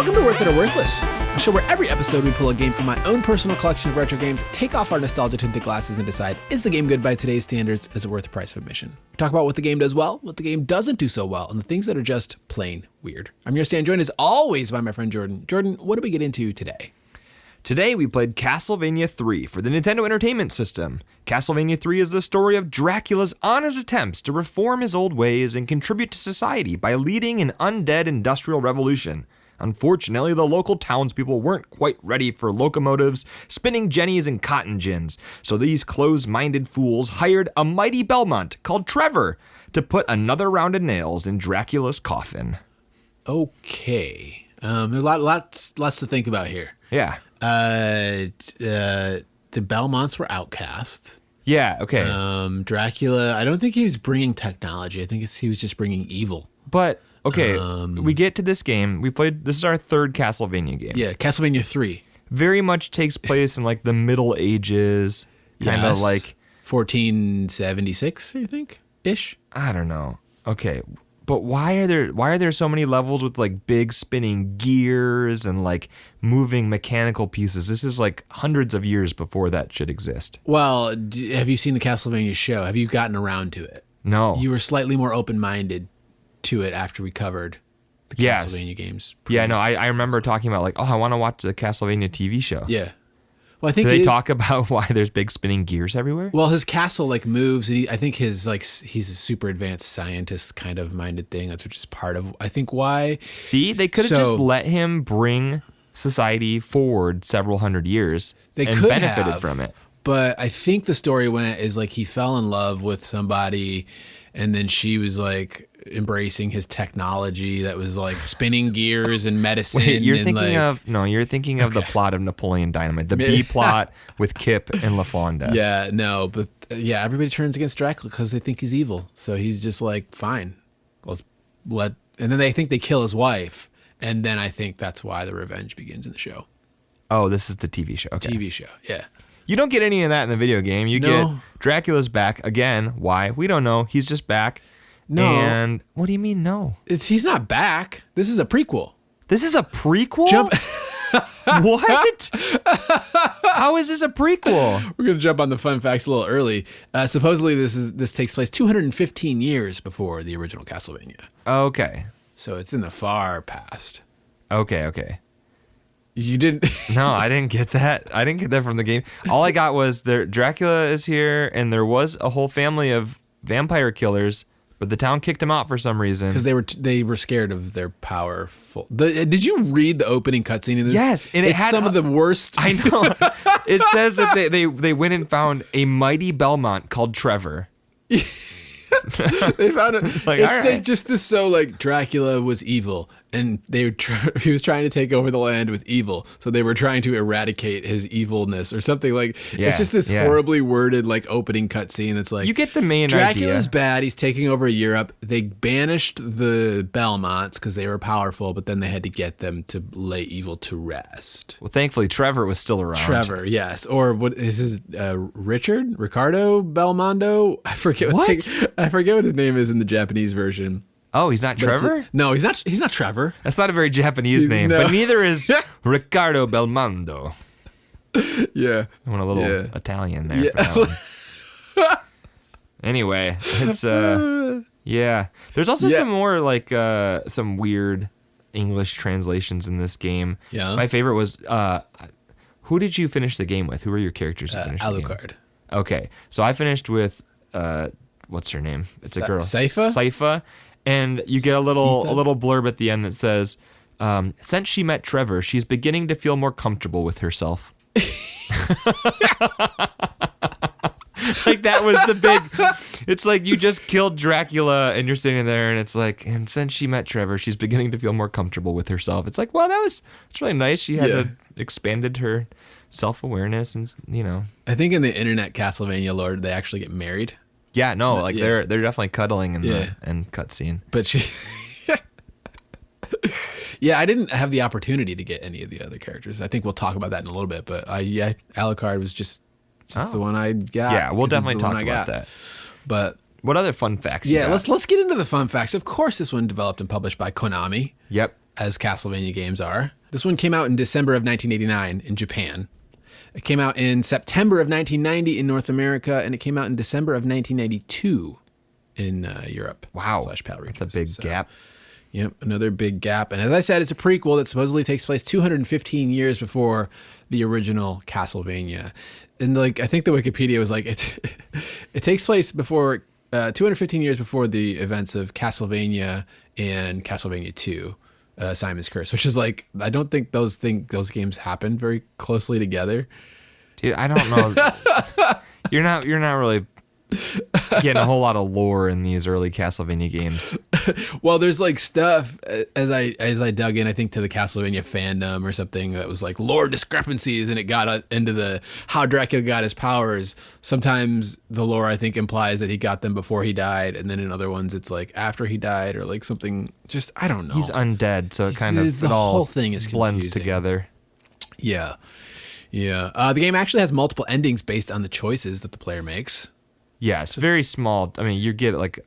Welcome to Worth It or Worthless, a show where every episode we pull a game from my own personal collection of retro games, take off our nostalgia-tinted glasses, and decide, is the game good by today's standards, and is it worth the price of admission? We talk about what the game does well, what the game doesn't do so well, and the things that are just plain weird. I'm your Stan, joined as always by my friend Jordan. Jordan, what do we get into today? Today we played Castlevania 3 for the Nintendo Entertainment System. Castlevania 3 is the story of Dracula's honest attempts to reform his old ways and contribute to society by leading an undead industrial revolution. Unfortunately, the local townspeople weren't quite ready for locomotives, spinning jennies, and cotton gins, so these closed-minded fools hired a mighty Belmont called Trevor to put another round of nails in Dracula's coffin. Okay. There's lots to think about here. Yeah. The Belmonts were outcasts. Yeah, okay. Dracula, I don't think he was bringing technology. I think he was just bringing evil. But, okay, we get to this game. This is our third Castlevania game. Yeah, Castlevania 3. Very much takes place in, like, the Middle Ages. Kind of like 1476, you think? Ish? I don't know. Okay. But why are there so many levels with like big spinning gears and like moving mechanical pieces? This is like hundreds of years before that should exist. Well, have you seen the Castlevania show? Have you gotten around to it? No. You were slightly more open-minded to it after we covered the Castlevania games. Yeah, no, I remember talking about like, I want to watch the Castlevania TV show. Yeah. Well, I think Do they talk about why there's big spinning gears everywhere? Well, his castle like moves. I think he's a super advanced scientist kind of minded thing. That's which is part of I think why. See, they could have just let him bring society forward several hundred years and benefited from it. But I think the story went is like he fell in love with somebody, and then she was like embracing his technology that was like spinning gears and medicine. Wait, you're thinking of the plot of Napoleon Dynamite, the B plot with Kip and LaFonda. Yeah, no, but everybody turns against Dracula because they think he's evil. So he's just like, fine, and then they think they kill his wife, and then I think that's why the revenge begins in the show. Oh, this is the TV show. Okay. TV show, yeah. You don't get any of that in the video game. You get Dracula's back again. Why? We don't know. He's just back. No. And what do you mean no? He's not back. This is a prequel. This is a prequel? What? How is this a prequel? We're going to jump on the fun facts a little early. Supposedly this takes place 215 years before the original Castlevania. Okay. So it's in the far past. Okay. You didn't? No, I didn't get that. I didn't get that from the game. All I got was Dracula is here, and there was a whole family of vampire killers, but the town kicked him out for some reason. Because they were scared of their powerful. Did you read the opening cutscene in this? Yes, and it's some of the worst. I know. It says that they went and found a mighty Belmont called Trevor. They found it. Like, it said just this, so like Dracula was evil, and he was trying to take over the land with evil, so they were trying to eradicate his evilness or something like. Yeah, it's just this horribly worded like opening cutscene that's like, you get the main Dracula's idea. bad. He's taking over Europe. They banished the Belmonts because they were powerful, but then they had to get them to lay evil to rest. Well, thankfully Trevor was still around. Trevor, yes, or what is his Ricardo Belmondo? I forget what his name is in the Japanese version. Oh, he's not Trevor? No, he's not. He's not Trevor. That's not a very Japanese name, no. but neither is Ricardo Belmondo. Yeah, I want a little Italian there. Yeah. For that one. Anyway, it's yeah. There's also some more like some weird English translations in this game. Yeah. My favorite was who did you finish the game with? Who were your characters who finished the game? Alucard. Okay, so I finished with what's her name? It's a girl. Sypha. And you get a little blurb at the end that says, since she met Trevor, she's beginning to feel more comfortable with herself. Like that was the big, it's like you just killed Dracula and you're sitting there and it's like, and since she met Trevor, she's beginning to feel more comfortable with herself. It's like, well, it's really nice. She had expanded her self-awareness and, you know. I think in the internet Castlevania lore, they actually get married. Yeah, no, like they're definitely cuddling in the end cutscene. But she, yeah, I didn't have the opportunity to get any of the other characters. I think we'll talk about that in a little bit. But Alucard was just the one I got. Yeah, we'll definitely talk about that. But what other fun facts? Yeah, let's get into the fun facts. Of course, this one developed and published by Konami. Yep. as Castlevania games are. This one came out in December of 1989 in Japan. It came out in September of 1990 in North America, and it came out in December of 1992 in Europe. Wow. /PAL regions. That's a big gap. Yep, another big gap. And as I said, it's a prequel that supposedly takes place 215 years before the original Castlevania. And like, I think the Wikipedia was like, it takes place before 215 years before the events of Castlevania and Castlevania 2, Simon's Curse, which is like, I don't think those games happened very closely together. Dude, I don't know. You're not really getting a whole lot of lore in these early Castlevania games. Well, there's like stuff as I dug in, I think, to the Castlevania fandom or something that was like lore discrepancies, and it got into how Dracula got his powers. Sometimes the lore, I think, implies that he got them before he died, and then in other ones it's like after he died, or like something. Just, I don't know. He's undead, so it kind of the all whole thing is blends confusing. together. Yeah. The game actually has multiple endings based on the choices that the player makes. Yeah, it's very small. I mean, you get like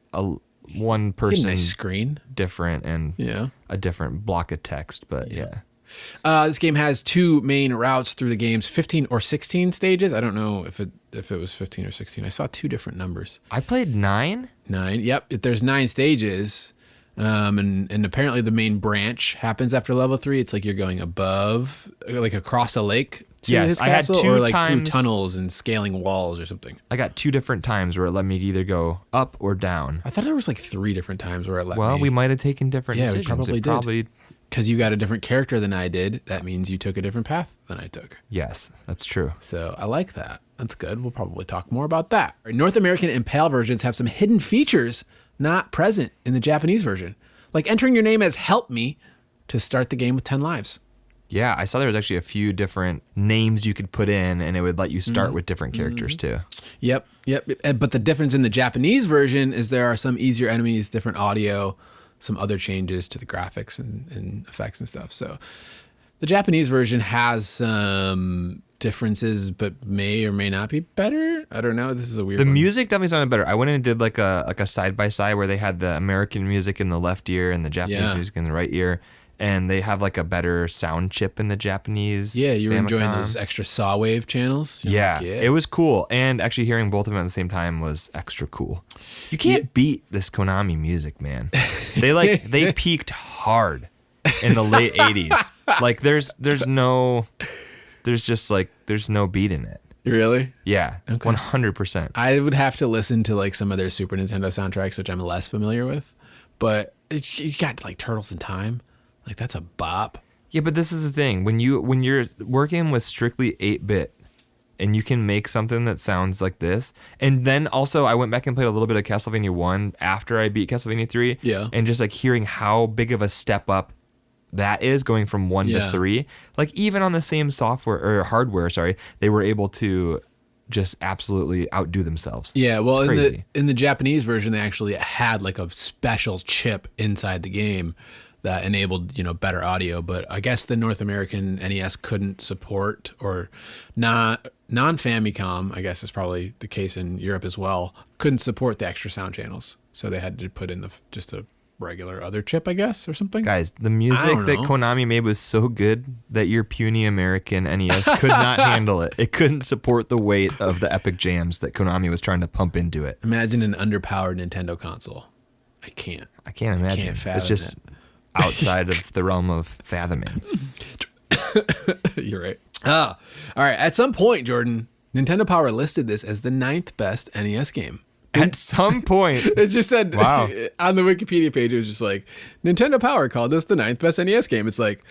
one Get person a nice screen. different and Yeah. a different block of text, but yeah. This game has 2 main routes through the game's 15 or 16 stages. I don't know if it was 15 or 16. I saw 2 different numbers. I played 9. 9. Yep. There's 9 stages. And apparently the main branch happens after level 3. It's like you're going above, like across a lake to Yes, his I had castle, 2 or like times- through tunnels and scaling walls or something. I got 2 different times where it let me either go up or down. I thought there was like 3 different times where it let me. Well, we might have taken different Yeah, we decisions. probably did. Because you got a different character than I did, that means you took a different path than I took. Yes, that's true. So I like that. That's good. We'll probably talk more about that. North American and PAL versions have some hidden features not present in the Japanese version, like entering your name as Help Me to start the game with 10 lives. Yeah, I saw there was actually a few different names you could put in, and it would let you start with different characters too. Yep. But the difference in the Japanese version is there are some easier enemies, different audio, some other changes to the graphics and effects and stuff. So the Japanese version has some differences, but may or may not be better. I don't know. This is a weird The one. music definitely sounded better. I went in and did like a side by side where they had the American music in the left ear and the Japanese music in the right ear. And they have like a better sound chip in the Japanese. Yeah, you were enjoying Famicom. those extra saw wave channels. You're Yeah, like, it was cool. And actually hearing both of them at the same time was extra cool. You can't beat this Konami music, man. They peaked hard in the late 80s. Like there's no beat in it. Really? Yeah, 100%. I would have to listen to like some of their Super Nintendo soundtracks, which I'm less familiar with. But you got like Turtles in Time. Like that's a bop. Yeah, but this is the thing. When you're working with strictly 8-bit and you can make something that sounds like this. And then also I went back and played a little bit of Castlevania 1 after I beat Castlevania 3. Yeah. And just like hearing how big of a step up that is going from 1 to 3. Like even on the same software or hardware, they were able to just absolutely outdo themselves. Yeah, well, It's crazy. in the Japanese version, they actually had like a special chip inside the game that enabled, better audio. But I guess the North American NES couldn't support, or non-Famicom, I guess is probably the case in Europe as well, couldn't support the extra sound channels. So they had to put in just a regular other chip, I guess, or something. Guys, the music that Konami made was so good that your puny American NES could not handle it. It couldn't support the weight of the epic jams that Konami was trying to pump into it. Imagine an underpowered Nintendo console. I can't imagine. fathom It's just outside of the realm of fathoming. You're right. All right. At some point, Jordan, Nintendo Power listed this as the 9th best NES game. At some point. It just said Wow. on the Wikipedia page, it was just like, Nintendo Power called this the 9th best NES game. It's like,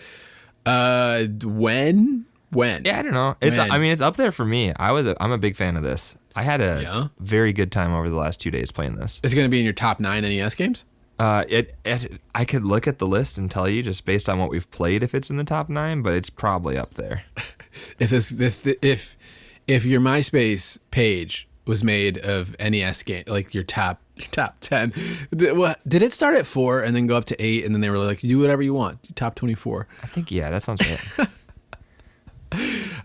when? Yeah, I don't know. It's up there for me. I'm a big fan of this. I had a very good time over the last 2 days playing this. Is it going to be in your top 9 NES games? I could look at the list and tell you just based on what we've played if it's in the top 9, but it's probably up there. If your MySpace page was made of NES game, like your top 10, did it start at 4 and then go up to 8 and then they were like, do whatever you want, top 24? I think that sounds right.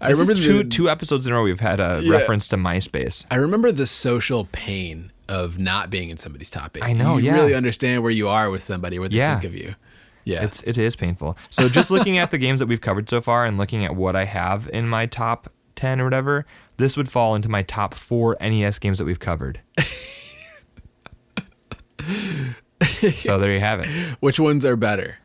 I remember two episodes in a row we've had a reference to MySpace. I remember the social pain of not being in somebody's top 8. I know, you really understand where you are with somebody, what they think of you. Yeah. It is painful. So just looking at the games that we've covered so far and looking at what I have in my top 10 or whatever, this would fall into my top 4 NES games that we've covered. So there you have it. Which ones are better?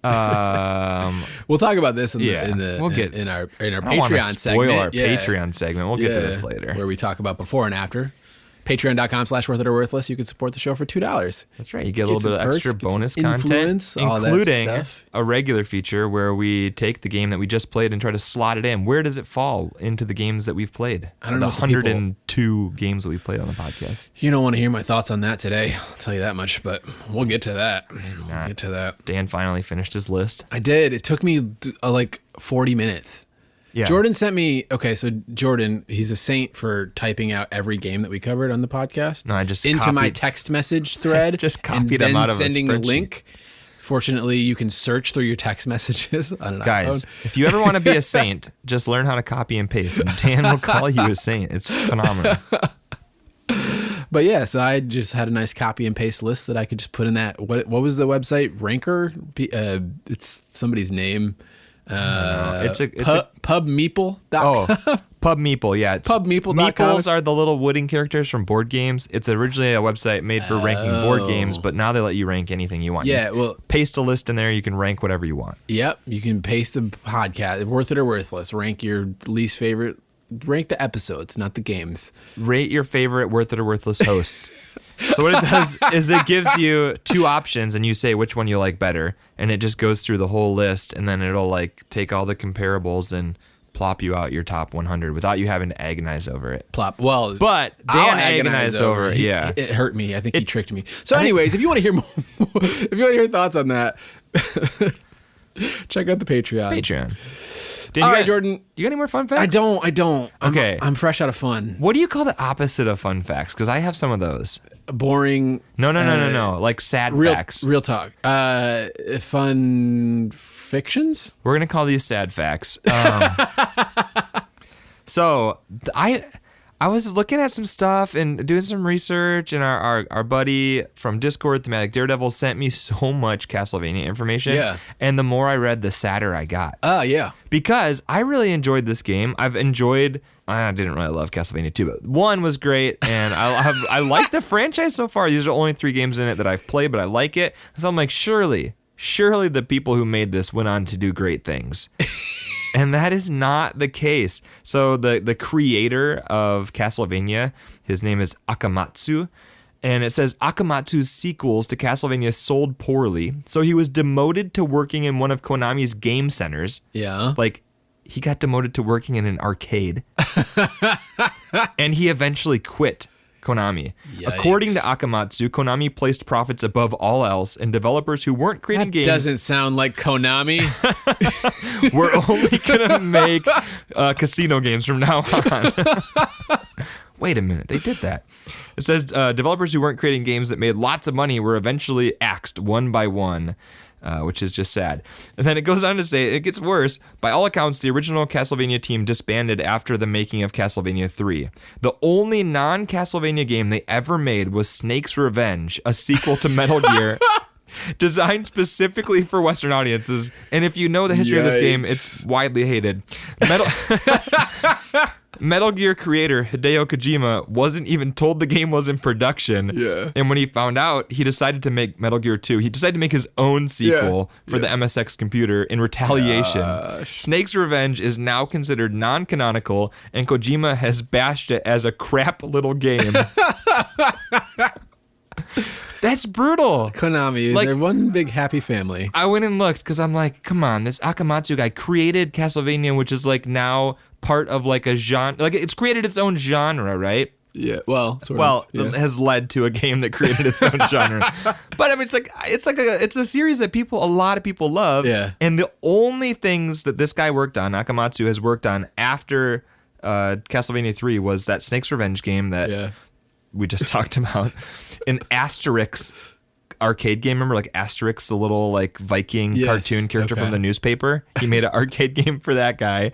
We'll talk about this in our Patreon segment. Our Patreon segment. We'll get to this later, where we talk about before and after. Patreon.com/worth-it-or-worthless. You can support the show for $2. That's right. You get a little bit of extra bonus content, including a regular feature where we take the game that we just played and try to slot it in. Where does it fall into the games that we've played? I don't know. The 102 games that we've played on the podcast. You don't want to hear my thoughts on that today. I'll tell you that much, but we'll get to that. We'll get to that. Dan finally finished his list. I did. It took me like 40 minutes. Yeah. Jordan sent me, so Jordan, he's a saint for typing out every game that we covered on the podcast. No, I just into my text message thread. Just copied them out of a spreadsheet. Sending the link. Fortunately, you can search through your text messages on an Guys, iPhone. If you ever want to be a saint, just learn how to copy and paste, and Dan will call you a saint. It's phenomenal. But yeah, so I just had a nice copy and paste list that I could just put in that. What was the website? Ranker? It's somebody's name. It's Pub Meeple. Oh, Pub Meeple, yeah. PubMeeple.com. Meeples are the little wooden characters from board games. It's originally a website made for ranking board games, but now they let you rank anything you want. Yeah, well, paste a list in there. You can rank whatever you want. Yep, you can paste the podcast. Worth it or worthless. Rank your least favorite. Rank the episodes, not the games. Rate your favorite worth it or worthless hosts. So what it does is it gives you 2 options and you say which one you like better, and it just goes through the whole list, and then it'll like take all the comparables and plop you out your top 100 without you having to agonize over it. But Dan agonized over it. Yeah, it hurt me. I think he tricked me. So, anyways, if you want to hear more, if you want to hear thoughts on that, check out the Patreon. All right, Jordan. You got any more fun facts? I don't. Okay. I'm fresh out of fun. What do you call the opposite of fun facts? Because I have some of those. Boring. No. Like sad facts. Real talk. Fun fictions? We're going to call these sad facts. So I was looking at some stuff and doing some research, and our buddy from Discord, Thematic Daredevil, sent me so much Castlevania information. Yeah. And the more I read, the sadder I got. Yeah. Because I really enjoyed this game. I didn't really love Castlevania 2, but 1 was great, and I like the franchise so far. These are only 3 games in it that I've played, but I like it. So I'm like, surely the people who made this went on to do great things. And that is not the case. So the creator of Castlevania, his name is Akamatsu, and it says Akamatsu's sequels to Castlevania sold poorly, so he was demoted to working in one of Konami's game centers. Yeah. Like, he got demoted to working in an arcade. And he eventually quit Konami. Yikes. According to Akamatsu, Konami placed profits above all else, and developers who weren't creating games... doesn't sound like Konami. We're only going to make casino games from now on. Wait a minute, they did that. It says developers who weren't creating games that made lots of money were eventually axed one by one. Which is just sad. And then it goes on to say, it gets worse. By all accounts, the original Castlevania team disbanded after the making of Castlevania 3. The only non-Castlevania game they ever made was Snake's Revenge, a sequel to Metal Gear, designed specifically for Western audiences. And if you know the history of this game, it's widely hated. Metal Gear creator Hideo Kojima wasn't even told the game was in production. Yeah. And when he found out, he decided to make Metal Gear 2. He decided to make his own sequel for the MSX computer in retaliation. Gosh. Snake's Revenge is now considered non-canonical, and Kojima has bashed it as a crap little game. That's brutal. Konami, they're one big happy family. I went and looked because I'm like, come on, this Akamatsu guy created Castlevania, which is like now part of like a genre. Like, it's created its own genre, right? Yeah. It has led to a game that created its own genre. But I mean, it's a series that a lot of people love. Yeah. And the only things that this guy worked on, Akamatsu has worked on after Castlevania 3, was that Snake's Revenge game that we just talked about, an Asterix arcade game. Remember, like Asterix, the little like Viking cartoon character from the newspaper? He made an arcade game for that guy.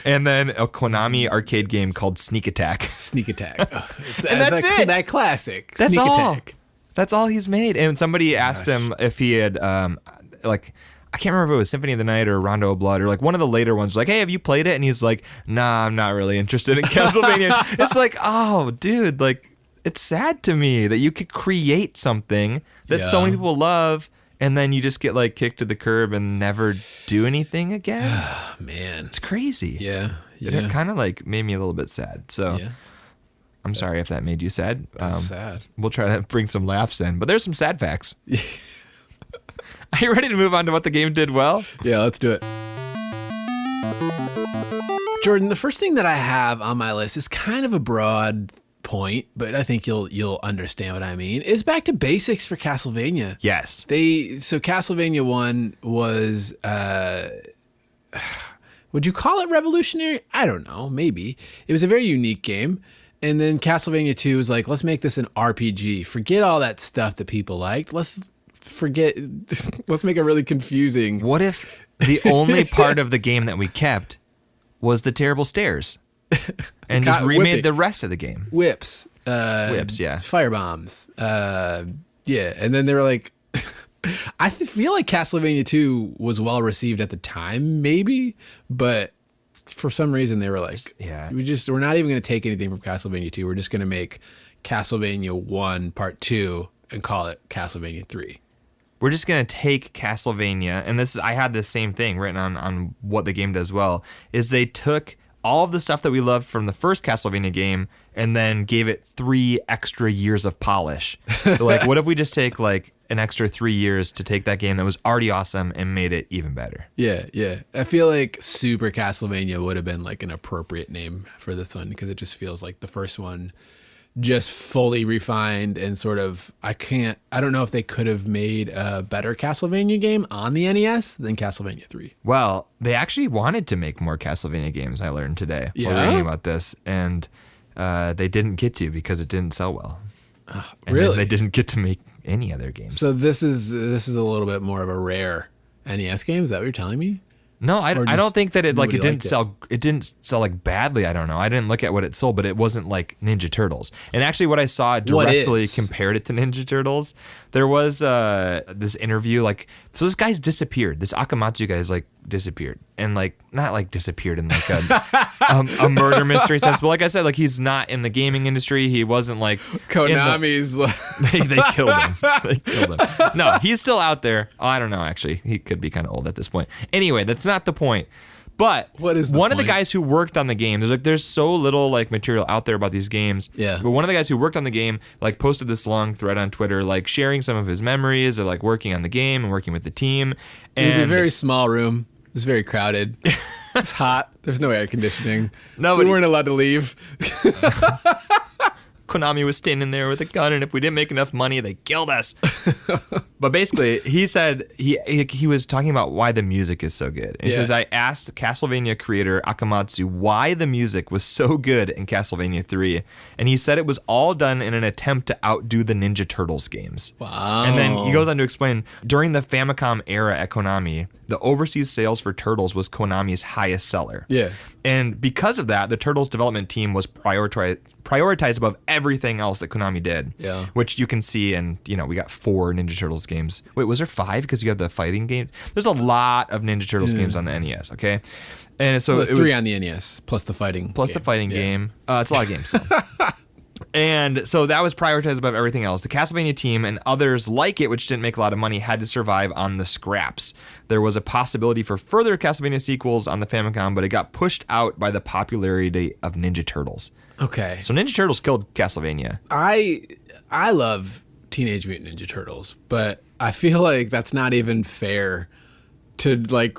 And then a Konami arcade game called Sneak Attack. And that's it. That classic. That's Sneak all. Attack. That's all he's made. And somebody asked him if he had, like, I can't remember if it was Symphony of the Night or Rondo of Blood or like one of the later ones. Like, hey, have you played it? And he's like, nah, I'm not really interested in Castlevania. It's like, oh, dude, like, it's sad to me that you could create something that so many people love, and then you just get like kicked to the curb and never do anything again. Man, it's crazy. Yeah. It kind of like made me a little bit sad. So I'm sorry if that made you sad. That's sad. We'll try to bring some laughs in, but there's some sad facts. Are you ready to move on to what the game did well? Yeah, let's do it. Jordan, the first thing that I have on my list is kind of a broad point, but I think you'll understand what I mean. It's back to basics for Castlevania. Yes. So Castlevania 1 was would you call it revolutionary? I don't know, maybe. It was a very unique game. And then Castlevania 2 was like, let's make this an RPG. Forget all that stuff that people liked. Let's make it really confusing. What if the only part of the game that we kept was the terrible stairs and just remade the rest of the game? Whips, yeah. Firebombs. Yeah. And then they were like, I feel like Castlevania 2 was well received at the time, maybe, but for some reason they were like, we're not even going to take anything from Castlevania 2. We're just going to make Castlevania 1 Part 2 and call it Castlevania 3. We're just going to take Castlevania, and I had the same thing written on what the game does well, is they took all of the stuff that we loved from the first Castlevania game and then gave it 3 extra years of polish. Like, what if we just take like an extra 3 years to take that game that was already awesome and made it even better? Yeah. I feel like Super Castlevania would have been like an appropriate name for this one, because it just feels like the first one just fully refined and sort of, I don't know if they could have made a better Castlevania game on the NES than Castlevania 3. Well, they actually wanted to make more Castlevania games, I learned today while reading about this, and they didn't get to because it didn't sell well. And really? then they didn't get to make any other games. So this is a little bit more of a rare NES game? Is that what you're telling me? No, I don't think that it didn't sell. It It didn't sell like badly. I don't know. I didn't look at what it sold, but it wasn't like Ninja Turtles. And actually, what I saw directly compared it to Ninja Turtles. There was this interview. Like, so this guy's disappeared. This Akamatsu guy's like disappeared, and like not like disappeared in like a murder mystery sense, but like I said, like he's not in the gaming industry. He wasn't like Konami's. They killed him. They killed him. No, he's still out there. Oh, I don't know. Actually, he could be kind of old at this point. Anyway, that's not the point. But what is one of the guys who worked on the game, there's so little like material out there about these games. Yeah. But one of the guys who worked on the game like posted this long thread on Twitter, like sharing some of his memories of like working on the game and working with the team. And it was a very small room. It was very crowded. It's hot. There's no air conditioning. No, we weren't allowed to leave. Konami was standing there with a gun, and if we didn't make enough money, they killed us. But basically, he said he was talking about why the music is so good. And he says, I asked Castlevania creator Akamatsu why the music was so good in Castlevania 3, and he said it was all done in an attempt to outdo the Ninja Turtles games. Wow. And then he goes on to explain, during the Famicom era at Konami, the overseas sales for Turtles was Konami's highest seller. Yeah. And because of that, the Turtles development team was prioritized above everything else that Konami did. Yeah. Which you can see, and we got 4 Ninja Turtles games. Wait, was there 5? Because you have the fighting game. There's a lot of Ninja Turtles games on the NES. Okay, and so it was 3 on the NES plus the fighting. Game. It's a lot of games. So. And so that was prioritized above everything else. The Castlevania team and others like it, which didn't make a lot of money, had to survive on the scraps. There was a possibility for further Castlevania sequels on the Famicom, but it got pushed out by the popularity of Ninja Turtles. Okay. So Ninja Turtles killed Castlevania. I love Teenage Mutant Ninja Turtles, but I feel like that's not even fair to like...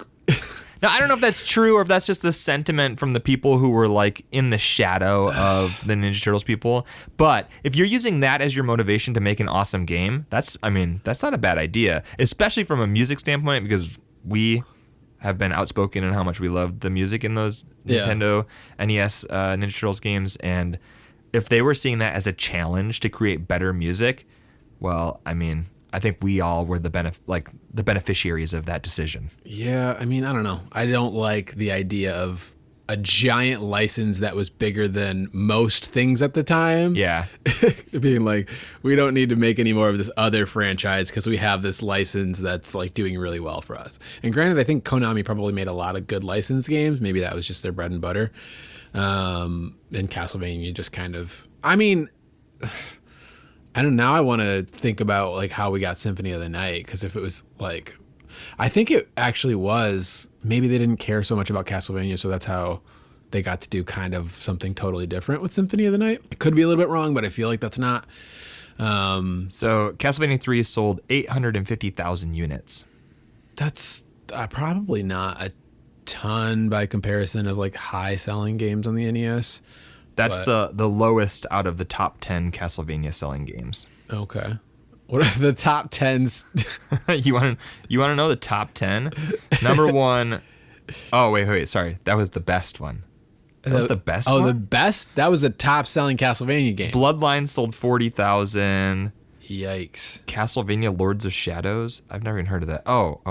Now, I don't know if that's true or if that's just the sentiment from the people who were like in the shadow of the Ninja Turtles people. But if you're using that as your motivation to make an awesome game, that's not a bad idea, especially from a music standpoint, because we have been outspoken in how much we love the music in those Nintendo NES Ninja Turtles games. And if they were seeing that as a challenge to create better music, well, I think we all were the beneficiaries of that decision. Yeah, I don't know. I don't like the idea of a giant license that was bigger than most things at the time. Yeah. Being like, we don't need to make any more of this other franchise because we have this license that's like doing really well for us. And granted, I think Konami probably made a lot of good licensed games. Maybe that was just their bread and butter. And Castlevania just kind of, I mean, I don't know. Now I want to think about like how we got Symphony of the Night, because if it was like, I think it actually was, maybe they didn't care so much about Castlevania, so that's how they got to do kind of something totally different with Symphony of the Night. It could be a little bit wrong, but I feel like that's not. So Castlevania 3 sold 850,000 units. That's probably not a ton by comparison of like high selling games on the NES. That's the lowest out of the top 10 Castlevania selling games. Okay. What are the top 10s? You want to know the top 10? Number 1. Oh, wait. Sorry. That was the best one. That was the best one? Oh, the best? That was a top-selling Castlevania game. Bloodline sold 40,000. Yikes. Castlevania Lords of Shadows. I've never even heard of that. Oh.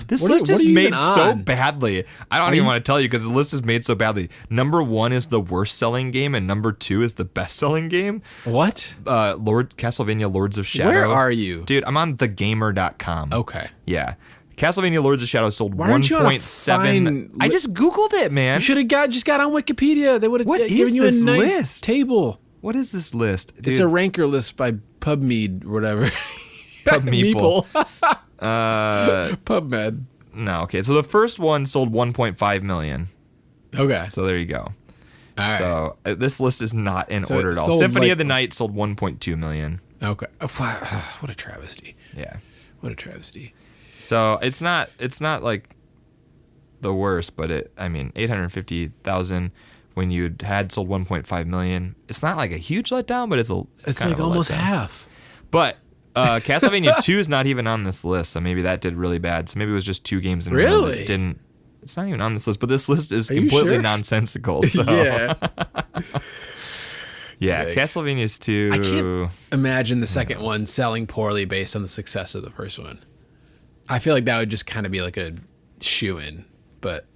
This What list are is you made even so on? badly. I don't even want to tell you because the list is made so badly. Number 1 is the worst selling game, and number 2 is the best selling game. What? Castlevania Lords of Shadow. Where are you? Dude, I'm on thegamer.com. Okay. Yeah. Castlevania Lords of Shadow sold Why aren't you on a 1.7. I just Googled it, man. You should have just got on Wikipedia. They would have What given is you a this nice list? table. What is this list? Dude, It's a ranker list by PubMed or whatever. Meeple. PubMed. No, okay. So the first one sold 1.5 million. Okay. So there you go. All right. So this list is not in So order it at all. sold Symphony like- of the Night sold 1.2 million. Okay. What a travesty. Yeah. What a travesty. So it's not like the worst, but 850,000 when you had sold 1.5 million. It's not like a huge letdown, but it's kind like of a almost letdown. half. But Castlevania 2 is not even on this list, so maybe that did really bad. So maybe it was just 2 games in a row Really? that didn't. It's not even on this list, but this list is Are you completely sure? nonsensical. So Yeah. yeah, Yikes. Castlevania's 2. I can't imagine the second one selling poorly based on the success of the first one. I feel like that would just kind of be like a shoe-in, but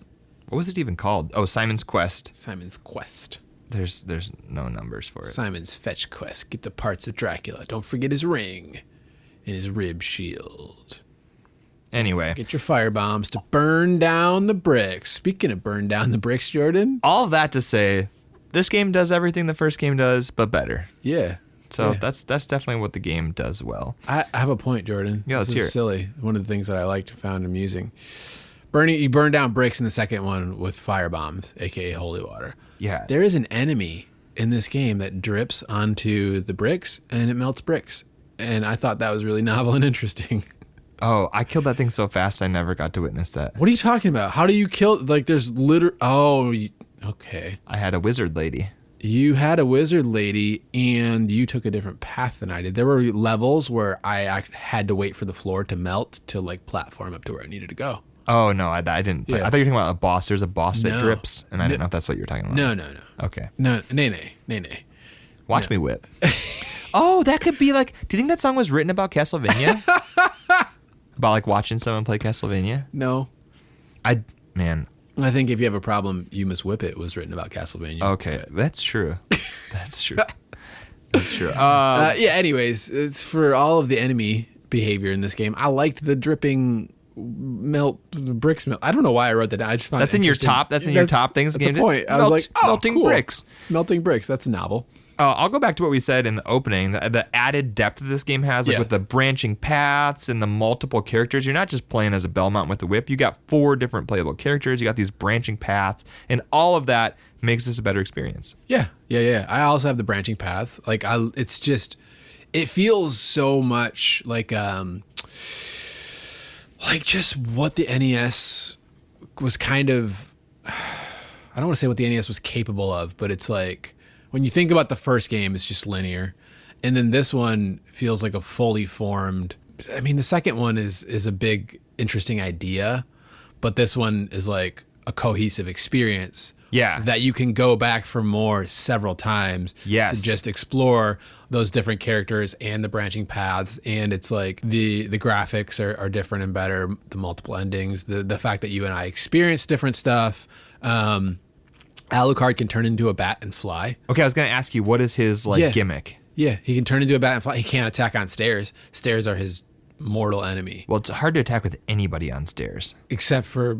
What was it even called? Oh, Simon's Quest. Simon's Quest. There's no numbers for it. Simon's Fetch Quest. Get the parts of Dracula. Don't forget his ring and his rib shield. Anyway, Get your fire bombs to burn down the bricks. Speaking of burn down the bricks, Jordan. all of that to say, this game does everything the first game does, but better. Yeah. So Yeah. that's definitely what the game does well. I have a point, Jordan. Yeah, let's this hear is it. silly. One of the things that I liked, found amusing. You burn down bricks in the second one with fire bombs, aka holy water. Yeah. There is an enemy in this game that drips onto the bricks and it melts bricks. And I thought that was really novel and interesting. Oh, I killed that thing so fast I never got to witness that. What are you talking about? How do you kill? Like, there's okay. I had a wizard lady. You had a wizard lady and you took a different path than I did. There were levels where I had to wait for the floor to melt to like platform up to where I needed to go. Oh, no, I didn't. Yeah. I thought you were talking about a boss. There's a boss that No. drips, and I didn't know if that's what you were talking about. No. Okay. No, nay. Watch me whip. Oh, that could be like, do you think that song was written about Castlevania? About like watching someone play Castlevania? No. I think If You Have a Problem, You Must Whip It was written about Castlevania. okay, that's true. That's true. That's true. Anyways, it's for all of the enemy behavior in this game. I liked the dripping bricks melt. I don't know why I wrote that down. I just found That's it in your interesting. top. That's in your top things. That's game the point. I was like, melting cool. bricks. Melting bricks. That's novel. I'll go back to what we said in the opening. The added depth that this game has, like Yeah. with the branching paths and the multiple characters. You're not just playing as a Belmont with a whip. You got 4 different playable characters. You got these branching paths, and all of that makes this a better experience. Yeah. I also have the branching path. Like it feels so much like just what the NES was kind of. I don't want to say what the NES was capable of, but it's like when you think about the first game, it's just linear, and then this one feels like a fully formed. I mean, the second one is a big, interesting idea, but this one is like a cohesive experience. Yeah. That you can go back for more several times. Yes. To just explore those different characters and the branching paths. And it's like the graphics are different and better, the multiple endings, the fact that you and I experience different stuff. Alucard can turn into a bat and fly. Okay, I was going to ask you, what is his gimmick? Yeah, he can turn into a bat and fly. He can't attack on stairs. Stairs are his mortal enemy. Well, it's hard to attack with anybody on stairs. Except for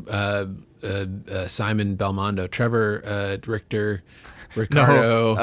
Simon Belmondo, Trevor Richter, Ricardo.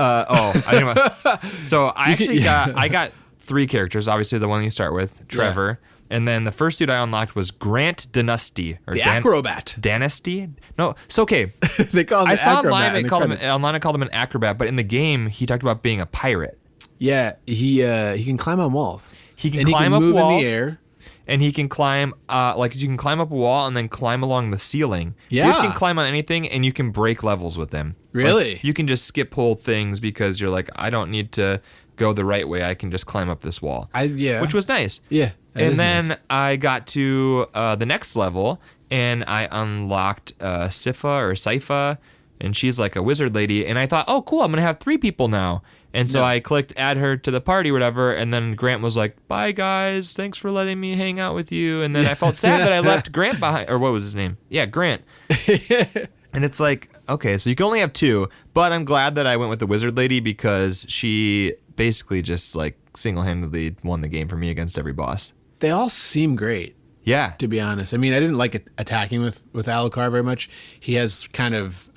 So I got 3 characters. Obviously, the one you start with, Trevor. Yeah. And then the first dude I unlocked was Grant Dynasty. The acrobat. Dynasty? No, it's okay. They call him the acrobat. Online I called him an acrobat, but in the game, he talked about being a pirate. Yeah, he can climb on walls. He can climb up walls. In the air. And he can climb, you can climb up a wall and then climb along the ceiling. Yeah. You can climb on anything, and you can break levels with him. Really? You can just skip whole things because you're like, I don't need to go the right way. I can just climb up this wall. Which was nice. Yeah. And then nice. I got to the next level, and I unlocked Sypha, and she's like a wizard lady. And I thought, oh, cool, I'm going to have 3 people now. And so I clicked add her to the party or whatever, and then Grant was like, bye, guys. Thanks for letting me hang out with you. And then I felt sad that I left Grant behind. Or what was his name? Yeah, Grant. And it's like, okay, so you can only have 2. But I'm glad that I went with the wizard lady because she basically just like single-handedly won the game for me against every boss. They all seem great. Yeah. To be honest. I mean, I didn't like attacking with Alucard very much. He has kind of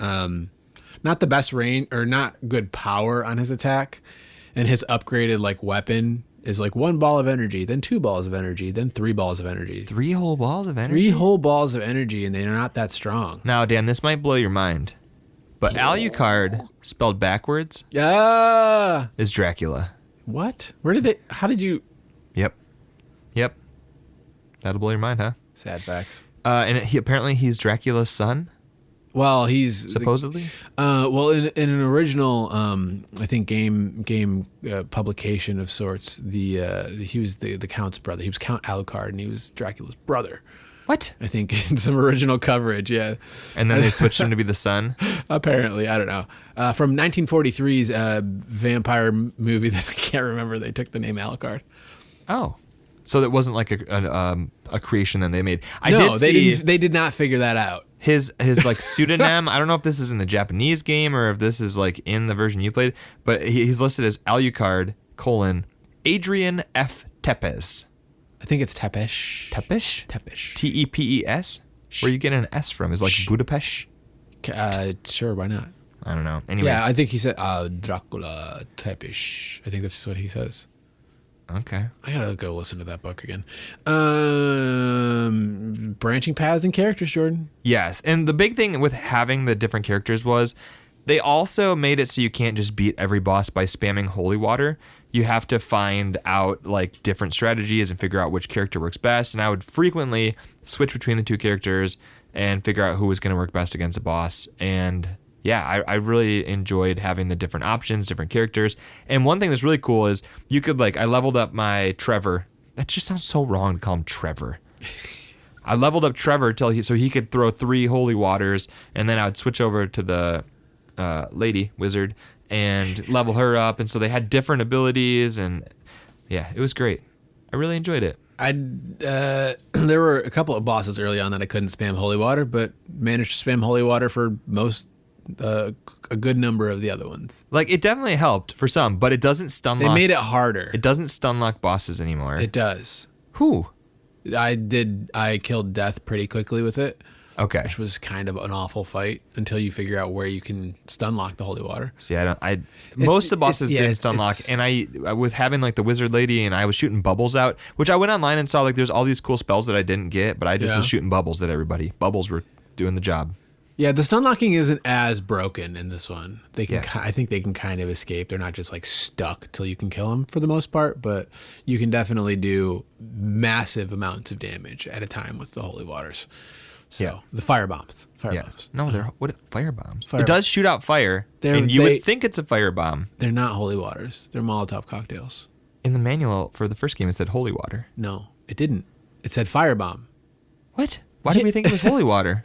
not the best range or not good power on his attack. And his upgraded like weapon is like 1 ball of energy, then 2 balls of energy, then 3 balls of energy. 3 whole balls of energy? 3 whole balls of energy, and they're not that strong. Now, Dan, this might blow your mind. But Alucard, spelled backwards, is Dracula. What? How did you... Yep. That'll blow your mind, huh? Sad facts. And apparently he's Dracula's son? Well, he's... Supposedly? Well, in an original, I think, game publication of sorts, he was the Count's brother. He was Count Alucard, and he was Dracula's brother. What? I think in some original coverage, yeah. And then they switched him to be the son? Apparently, I don't know. From 1943's vampire movie that I can't remember, they took the name Alucard. Oh. So that wasn't like a creation that they made. They did not figure that out. His like pseudonym, I don't know if this is in the Japanese game or if this is like in the version you played, but he's listed as Alucard, Adrian F. Tepes. I think it's Tepesh. Tepesh? Tepesh. T-E-P-E-S? Where you get an S from? Is like Budapest? Sure, why not? I don't know. Anyway. Yeah, I think he said Dracula Tepesh. I think that's what he says. Okay. I gotta go listen to that book again. Branching paths and characters, Jordan. Yes, and the big thing with having the different characters was they also made it so you can't just beat every boss by spamming holy water. You have to find out like different strategies and figure out which character works best. And I would frequently switch between the 2 characters and figure out who was going to work best against a boss. And yeah, I really enjoyed having the different options, different characters. And one thing that's really cool is you could I leveled up my Trevor. That just sounds so wrong to call him Trevor. I leveled up Trevor so he could throw 3 holy waters, and then I would switch over to the lady wizard and level her up. And so they had different abilities, and yeah, it was great. I really enjoyed it. There were a couple of bosses early on that I couldn't spam holy water, but managed to spam holy water for a good number of the other ones. Like, it definitely helped for some, but it doesn't stun lock. They made it harder. It doesn't stun lock bosses anymore. It does. Who? I killed death pretty quickly with it. Okay. Which was kind of an awful fight until you figure out where you can stun lock the holy water. See, most of the bosses didn't stun lock, and I with having like the wizard lady, and I was shooting bubbles out, which I went online and saw like there's all these cool spells that I didn't get, but I just was shooting bubbles at everybody. Bubbles were doing the job. Yeah, the stun locking isn't as broken in this one. They can, I think they can kind of escape. They're not just like stuck till you can kill them for the most part, but you can definitely do massive amounts of damage at a time with the holy waters. So the fire bombs. No, they're fire bombs. It does shoot out fire, and you would think it's a fire bomb. They're not holy waters. They're Molotov cocktails. In the manual for the first game, it said holy water. No, it didn't. It said fire bomb. What? Why did we think it was holy water?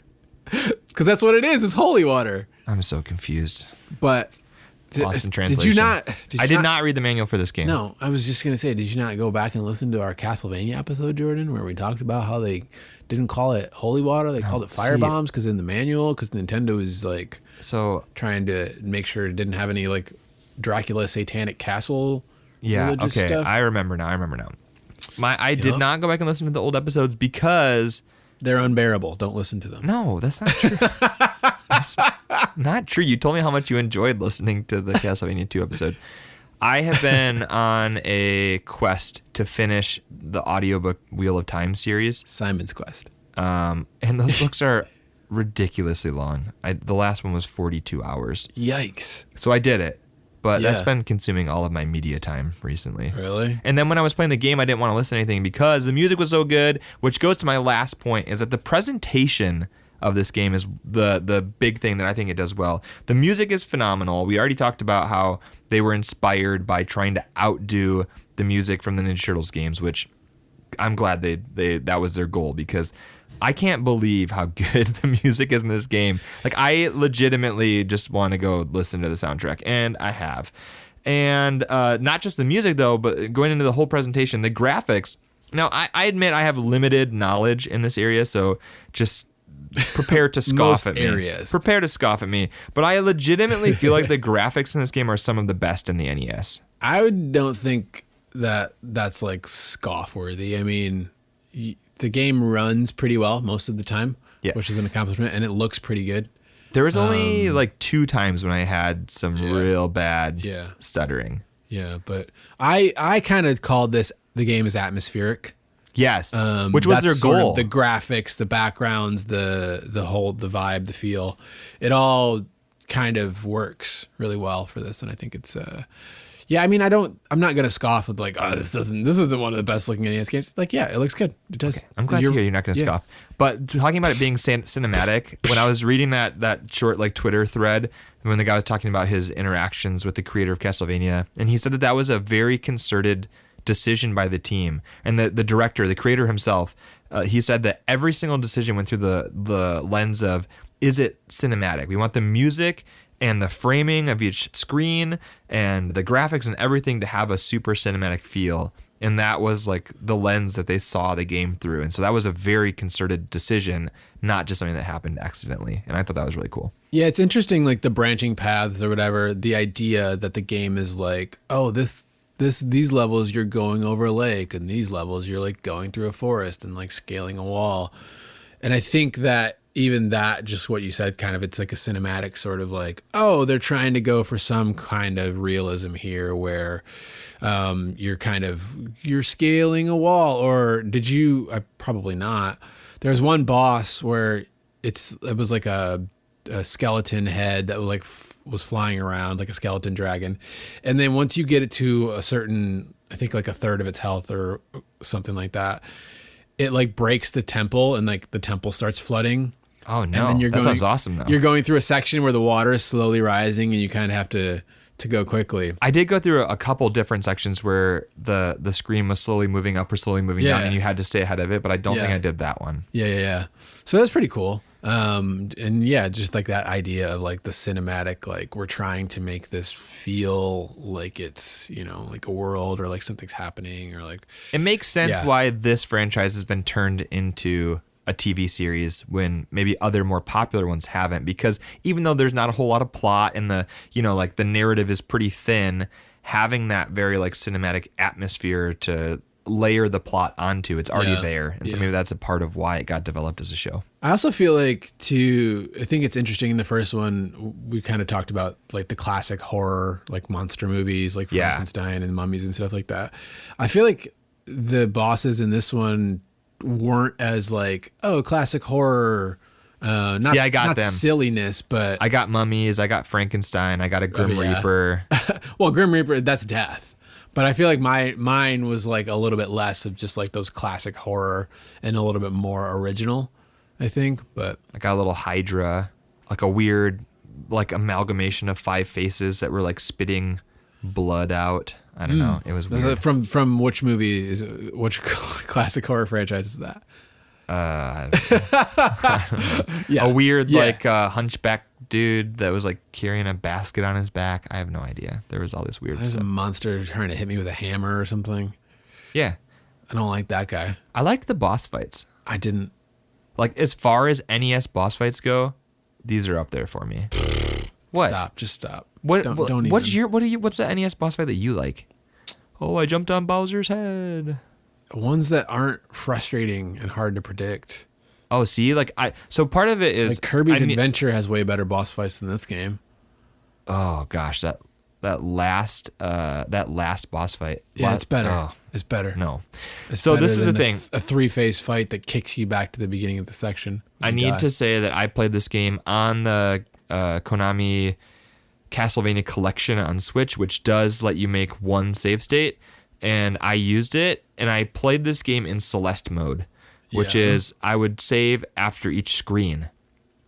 Because that's what it is. It's holy water. I'm so confused. But Lost in translation. Did you not? I did not read the manual for this game. No, I was just gonna say, did you not go back and listen to our Castlevania episode, Jordan, where we talked about how they didn't call it holy water, they called it fire bombs because in the manual, because Nintendo is like trying to make sure it didn't have any like Dracula satanic castle. Yeah. Okay. Stuff. I remember now. I did not go back and listen to the old episodes because they're unbearable. Don't listen to them. No, that's not true. That's not true. You told me how much you enjoyed listening to the Castlevania 2 episode. I have been on a quest to finish the audiobook Wheel of Time series. Simon's Quest. And those books are ridiculously long. The last one was 42 hours. Yikes. So I did it. But that's been consuming all of my media time recently. Really? And then when I was playing the game, I didn't want to listen to anything because the music was so good, which goes to my last point, is that the presentation of this game is the big thing that I think it does well. The music is phenomenal. We already talked about how they were inspired by trying to outdo the music from the Ninja Turtles games, which I'm glad that was their goal, because I can't believe how good the music is in this game. Like, I legitimately just want to go listen to the soundtrack, and I have. And not just the music, though, but going into the whole presentation, the graphics. Now, I admit I have limited knowledge in this area, so just prepare to scoff at me. Areas. Prepare to scoff at me. But I legitimately feel like the graphics in this game are some of the best in the NES. I don't think that's like scoff worthy. I mean, the game runs pretty well most of the time, which is an accomplishment, and it looks pretty good. There was only like 2 times when I had some real bad stuttering. Yeah, but I kind of called the game is atmospheric. Yes, which was their goal. Sort of the graphics, the backgrounds, the vibe, the feel. It all kind of works really well for this, and I think it's I mean, I'm not gonna scoff with like, oh, this isn't one of the best looking NES games. Like, yeah, it looks good. It does. Okay. I'm glad to hear you're not gonna scoff. But talking about it being cinematic, when I was reading that short like Twitter thread, when the guy was talking about his interactions with the creator of Castlevania, and he said that was a very concerted decision by the team, and the director, the creator himself, he said that every single decision went through the lens of, is it cinematic? We want the music and the framing of each screen and the graphics and everything to have a super cinematic feel. And that was like the lens that they saw the game through. And so that was a very concerted decision, not just something that happened accidentally. And I thought that was really cool. Yeah, it's interesting, like the branching paths or whatever, the idea that the game is like, oh, these levels you're going over a lake, and these levels you're like going through a forest and like scaling a wall. And I think that even that, just what you said, kind of, it's like a cinematic sort of like, oh, they're trying to go for some kind of realism here where you're scaling a wall. Or probably not. There's one boss where it was like a skeleton head that was flying around like a skeleton dragon. And then once you get it to a certain, I think like a third of its health or something like that, it like breaks the temple, and like the temple starts flooding. Oh no, and then that sounds awesome though. You're going through a section where the water is slowly rising, and you kind of have to go quickly. I did go through a couple different sections where the screen was slowly moving up or slowly moving down, and you had to stay ahead of it, but I don't think I did that one. Yeah. So that's pretty cool. And just like that idea of like the cinematic, like we're trying to make this feel like it's, like a world or like something's happening, or like it makes sense why this franchise has been turned into a TV series when maybe other more popular ones haven't, because even though there's not a whole lot of plot and the like the narrative is pretty thin, having that very like cinematic atmosphere to layer the plot onto, it's already there, and so maybe that's a part of why it got developed as a show. I also feel like I think it's interesting in the first one we kind of talked about like the classic horror like monster movies like Frankenstein and mummies and stuff like that. I feel like the bosses in this one weren't as like, oh, classic horror, I got them. Silliness, but I got mummies, I got Frankenstein, I got a Grim Reaper. Well, Grim Reaper, that's death. But I feel like mine was like a little bit less of just like those classic horror and a little bit more original, I think. But I got a little Hydra, like a weird like amalgamation of 5 faces that were like spitting blood out. I don't know. It was weird. From which movie which classic horror franchise is that? I don't know. A weird like hunchback dude that was like carrying a basket on his back. I have no idea. There was all this weird There's stuff. a monster trying to hit me with a hammer or something. Yeah. I don't like that guy. I liked the boss fights. I didn't. Like, as far as NES boss fights go, these are up there for me. What? Stop. Just stop. What? Don't What's even. What's the NES boss fight that you like? Oh, I jumped on Bowser's head. Ones that aren't frustrating and hard to predict. Oh, see, so part of it is Like Kirby's Adventure has way better boss fights than this game. Oh gosh, that last boss fight. Yeah, it's better. Oh, It's better. no. It's So better this is the than thing. a three-phase fight that kicks you back to the beginning of the section. I need to say that I played this game on the Konami Castlevania collection on Switch, which does let you make one save state, and I used it, and I played this game in Celeste mode, which is I would save after each screen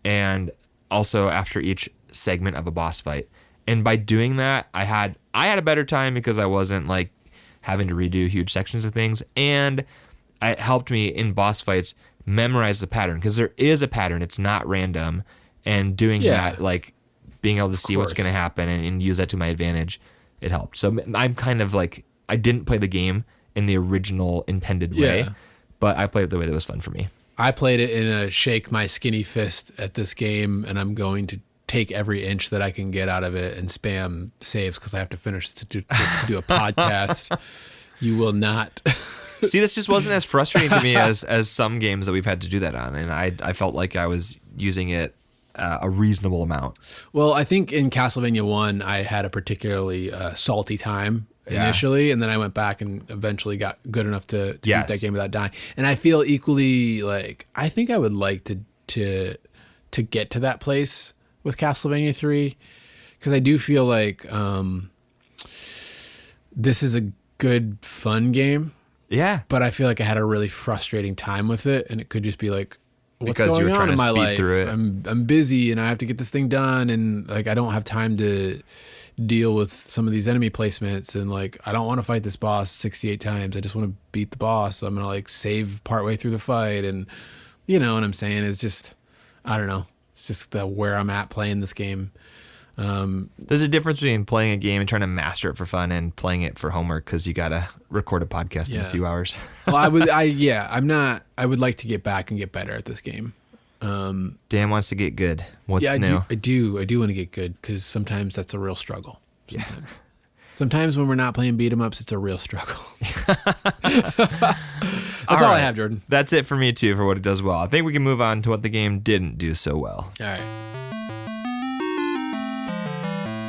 and also after each segment of a boss fight. And by doing that, I had a better time because I wasn't like having to redo huge sections of things, and it helped me in boss fights memorize the pattern, because there is a pattern. It's not random, and doing that, like being able to see what's going to happen and use that to my advantage, it helped. So I'm kind of like, I didn't play the game in the original intended way, but I played it the way that was fun for me. I played it in a shake my skinny fist at this game, and I'm going to take every inch that I can get out of it and spam saves because I have to finish to do a podcast. You will not. See, this just wasn't as frustrating to me as some games that we've had to do that on, and I felt like I was using it a reasonable amount. Well, I think in Castlevania 1, I had a particularly salty time initially, and then I went back and eventually got good enough to beat that game without dying. And I feel equally like I think I would like to get to that place with Castlevania 3, because I do feel like this is a good, fun game. Yeah. But I feel like I had a really frustrating time with it, and it could just be like, what's because you going were trying on in to my speed life? through it. I'm busy, and I have to get this thing done, and like I don't have time to deal with some of these enemy placements, and like I don't want to fight this boss 68 times. I just want to beat the boss. So I'm gonna like save partway through the fight, and you know what I'm saying? It's just, I don't know. It's just where I'm at playing this game. There's a difference between playing a game and trying to master it for fun and playing it for homework because you gotta record a podcast in a few hours. Well, I would like to get back and get better at this game. Dan wants to get good. What's new? I do want to get good, because sometimes that's a real struggle. Sometimes when we're not playing beat 'em ups, it's a real struggle. That's all I have, Jordan. That's it for me too, for what it does well. I think we can move on to what the game didn't do so well. All right.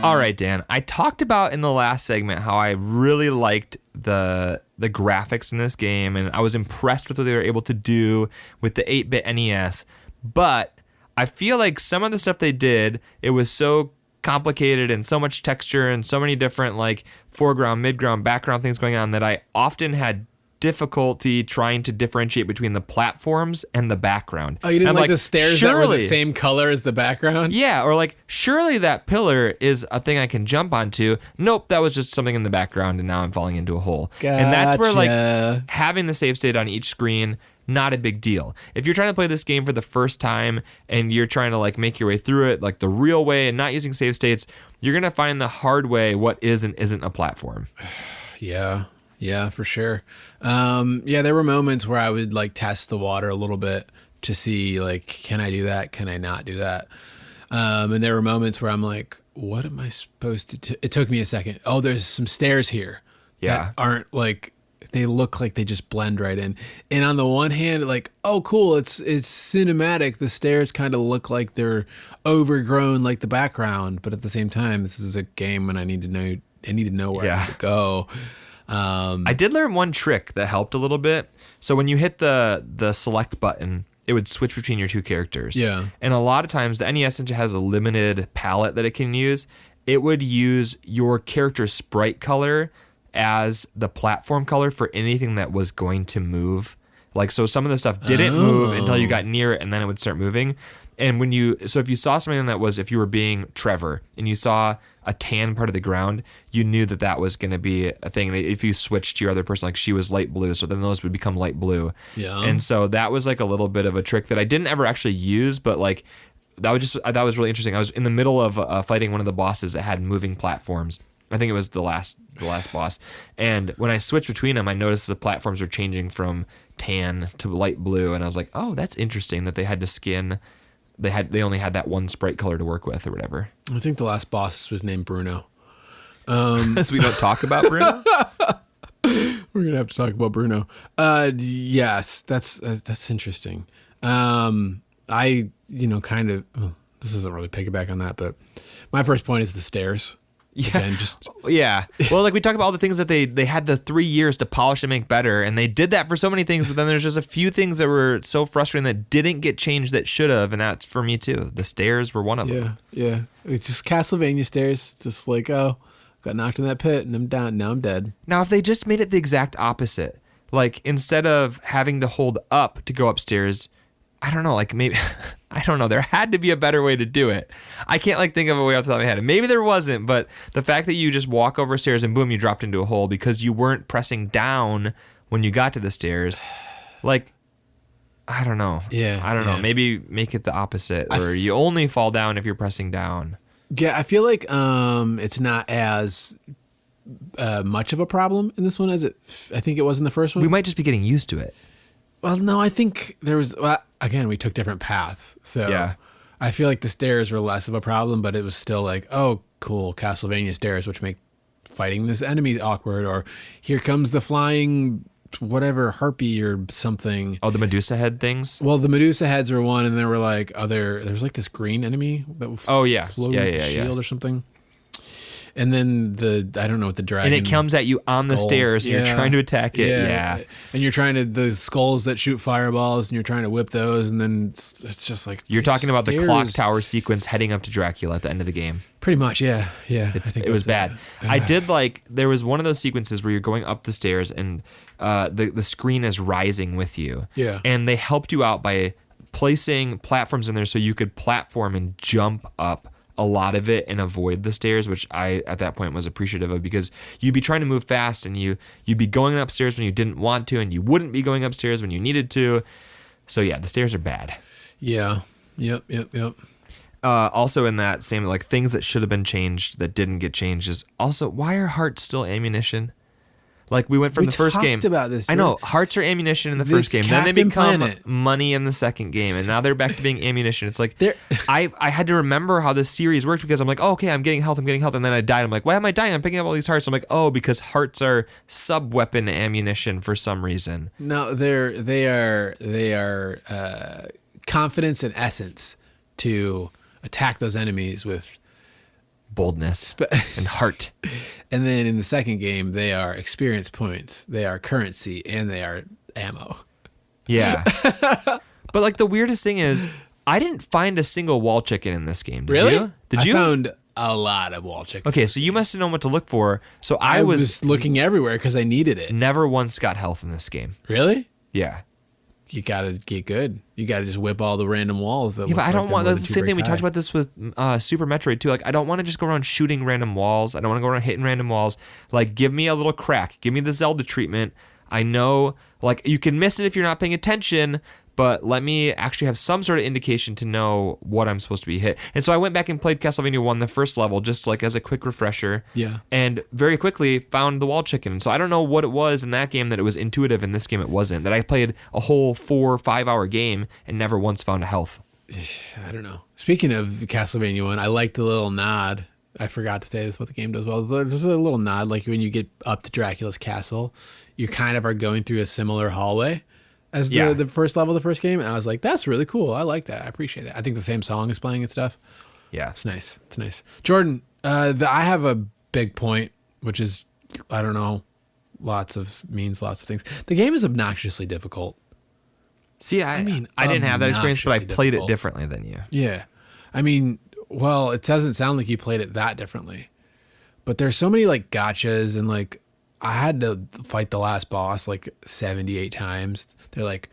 All right, Dan. I talked about in the last segment how I really liked the graphics in this game, and I was impressed with what they were able to do with the 8-bit NES. But I feel like some of the stuff they did, it was so complicated and so much texture and so many different like foreground, midground, background things going on that I often had difficulty trying to differentiate between the platforms and the background. Oh, you didn't like the stairs that were the same color as the background? Yeah, or like, surely that pillar is a thing I can jump onto. Nope, that was just something in the background, and now I'm falling into a hole. Gotcha. And that's where like having the save state on each screen, not a big deal. If you're trying to play this game for the first time and you're trying to like make your way through it like the real way and not using save states, you're gonna find the hard way what is and isn't a platform. Yeah, for sure. There were moments where I would like test the water a little bit to see like, can I do that? Can I not do that? And there were moments where I'm like, what am I supposed to do? It took me a second. Oh, there's some stairs here that aren't like, they look like they just blend right in. And on the one hand, like, oh, cool, it's cinematic. The stairs kind of look like they're overgrown like the background. But at the same time, this is a game and I need to know where I need to go. I did learn one trick that helped a little bit. So when you hit the select button, it would switch between your two characters. Yeah. And a lot of times the NES has a limited palette that it can use. It would use your character's sprite color as the platform color for anything that was going to move. Like, so some of the stuff didn't move until you got near it, and then it would start moving. And if you saw something that was, if you were being Trevor and you saw a tan part of the ground, you knew that was going to be a thing. If you switched to your other person, like she was light blue, so then those would become light blue. Yeah. And so that was like a little bit of a trick that I didn't ever actually use, but like that was really interesting. I was in the middle of fighting one of the bosses that had moving platforms. I think it was the last boss. And when I switched between them, I noticed the platforms were changing from tan to light blue, and I was like, "Oh, that's interesting that they had to skin. They only had that one sprite color to work with, or whatever." I think the last boss was named Bruno. So we don't talk about Bruno. We're gonna have to talk about Bruno. Yes, that's interesting. I kind of. This doesn't really piggyback on that, but my first point is the stairs. Yeah. Again, yeah. Well, like we talk about all the things that they had the 3 years to polish and make better, and they did that for so many things, but then there's just a few things that were so frustrating that didn't get changed that should have, and that's for me too. The stairs were one of them. Yeah. It's just Castlevania stairs. Just like, got knocked in that pit and I'm down. Now I'm dead. Now, if they just made it the exact opposite, like instead of having to hold up to go upstairs, I don't know, like maybe, I don't know, there had to be a better way to do it. I can't like think of a way off the top of my head. And maybe there wasn't, but the fact that you just walk over stairs and boom, you dropped into a hole because you weren't pressing down when you got to the stairs, like, I don't know. Yeah. I don't know. Maybe make it the opposite, or you only fall down if you're pressing down. Yeah, I feel like it's not as much of a problem in this one as I think it was in the first one. We might just be getting used to it. Well, no, I think there was, again, we took different paths. So yeah. I feel like the stairs were less of a problem, but it was still like, oh, cool, Castlevania stairs, which make fighting this enemy awkward. Or here comes the flying, whatever, harpy or something. Oh, the Medusa head things? Well, the Medusa heads were one, and there were like there was like this green enemy that floated with the shield or something. And then I don't know what the dragon. And it comes at you on the stairs, and you're trying to attack it. Yeah. And you're trying to, the skulls that shoot fireballs, and you're trying to whip those, and then it's just like. You're talking about the clock tower sequence heading up to Dracula at the end of the game. Pretty much, yeah. It was bad. I did like, there was one of those sequences where you're going up the stairs, and the screen is rising with you. Yeah. And they helped you out by placing platforms in there so you could platform and jump up a lot of it and avoid the stairs, which I at that point was appreciative of, because you'd be trying to move fast and you'd be going upstairs when you didn't want to, and you wouldn't be going upstairs when you needed to. So yeah, the stairs are bad. Yeah. Yep. Also in that same, like, things that should have been changed that didn't get changed is also, why are hearts still ammunition? Like, we went from the first game. We talked about this. I know, hearts are ammunition in the first game. Then they become money in the second game, and now they're back to being ammunition. It's like, I had to remember how this series worked, because I'm like, oh, okay, I'm getting health, and then I died. I'm like, why am I dying? I'm picking up all these hearts. I'm like, oh, because hearts are sub-weapon ammunition for some reason. No, they are confidence and essence to attack those enemies with boldness and heart. And then in the second game, they are experience points, they are currency, and they are ammo. Yeah. But like, the weirdest thing is, I didn't find a single wall chicken in this game. Did really? You? Did you? I found a lot of wall chicken. Okay, so you must have known what to look for. So I was looking everywhere because I needed it. Never once got health in this game. Really? Yeah. You gotta get good. You gotta just whip all the random walls. But I don't want. That's the same thing. We talked about this with Super Metroid too. Like, I don't want to just go around shooting random walls. I don't want to go around hitting random walls. Like, give me a little crack. Give me the Zelda treatment. I know, like, you can miss it if you're not paying attention, but let me actually have some sort of indication to know what I'm supposed to be hit. And so I went back and played Castlevania 1, the first level, just like as a quick refresher. Yeah. And very quickly found the wall chicken. So I don't know what it was in that game that it was intuitive, in this game it wasn't. That I played a whole 4 or 5 hour game and never once found a health. I don't know. Speaking of Castlevania 1, I liked the little nod. I forgot to say this, what the game does well. There's a little nod, like when you get up to Dracula's castle, you kind of are going through a similar hallway as the first level of the first game. And I was like, that's really cool. I like that. I appreciate that. I think the same song is playing and stuff. Yeah. It's nice. It's nice. Jordan, I have a big point, which is, I don't know, lots of things. The game is obnoxiously difficult. See, I didn't have that experience, but I played it differently than you. Yeah. I mean, well, it doesn't sound like you played it that differently. But there's so many, like, gotchas, and, like, I had to fight the last boss like 78 times. They're like,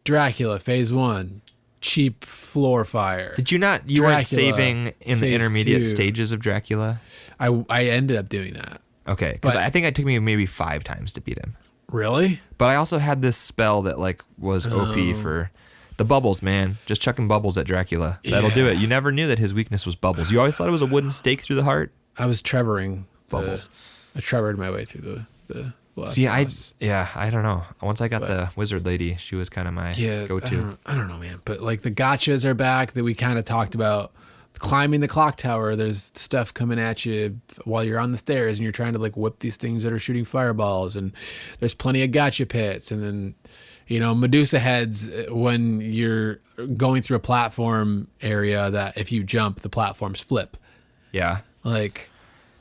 Dracula, phase 1, cheap floor fire. Did you not? You weren't saving in the intermediate stages of Dracula? I ended up doing that. Okay, because I think it took me maybe 5 times to beat him. Really? But I also had this spell that, like, was OP for The bubbles, man. Just chucking bubbles at Dracula. That'll do it. You never knew that his weakness was bubbles. You always thought it was a wooden stake through the heart. I was trevoring Bubbles. I trevored my way through the See, I don't know. Once I got the wizard lady, she was kind of my go-to. I don't know, man. But like the gotchas are back that we kind of talked about. Climbing the clock tower, there's stuff coming at you while you're on the stairs and you're trying to like whip these things that are shooting fireballs, and there's plenty of gotcha pits, and then Medusa heads when you're going through a platform area that if you jump the platforms flip. Yeah. Like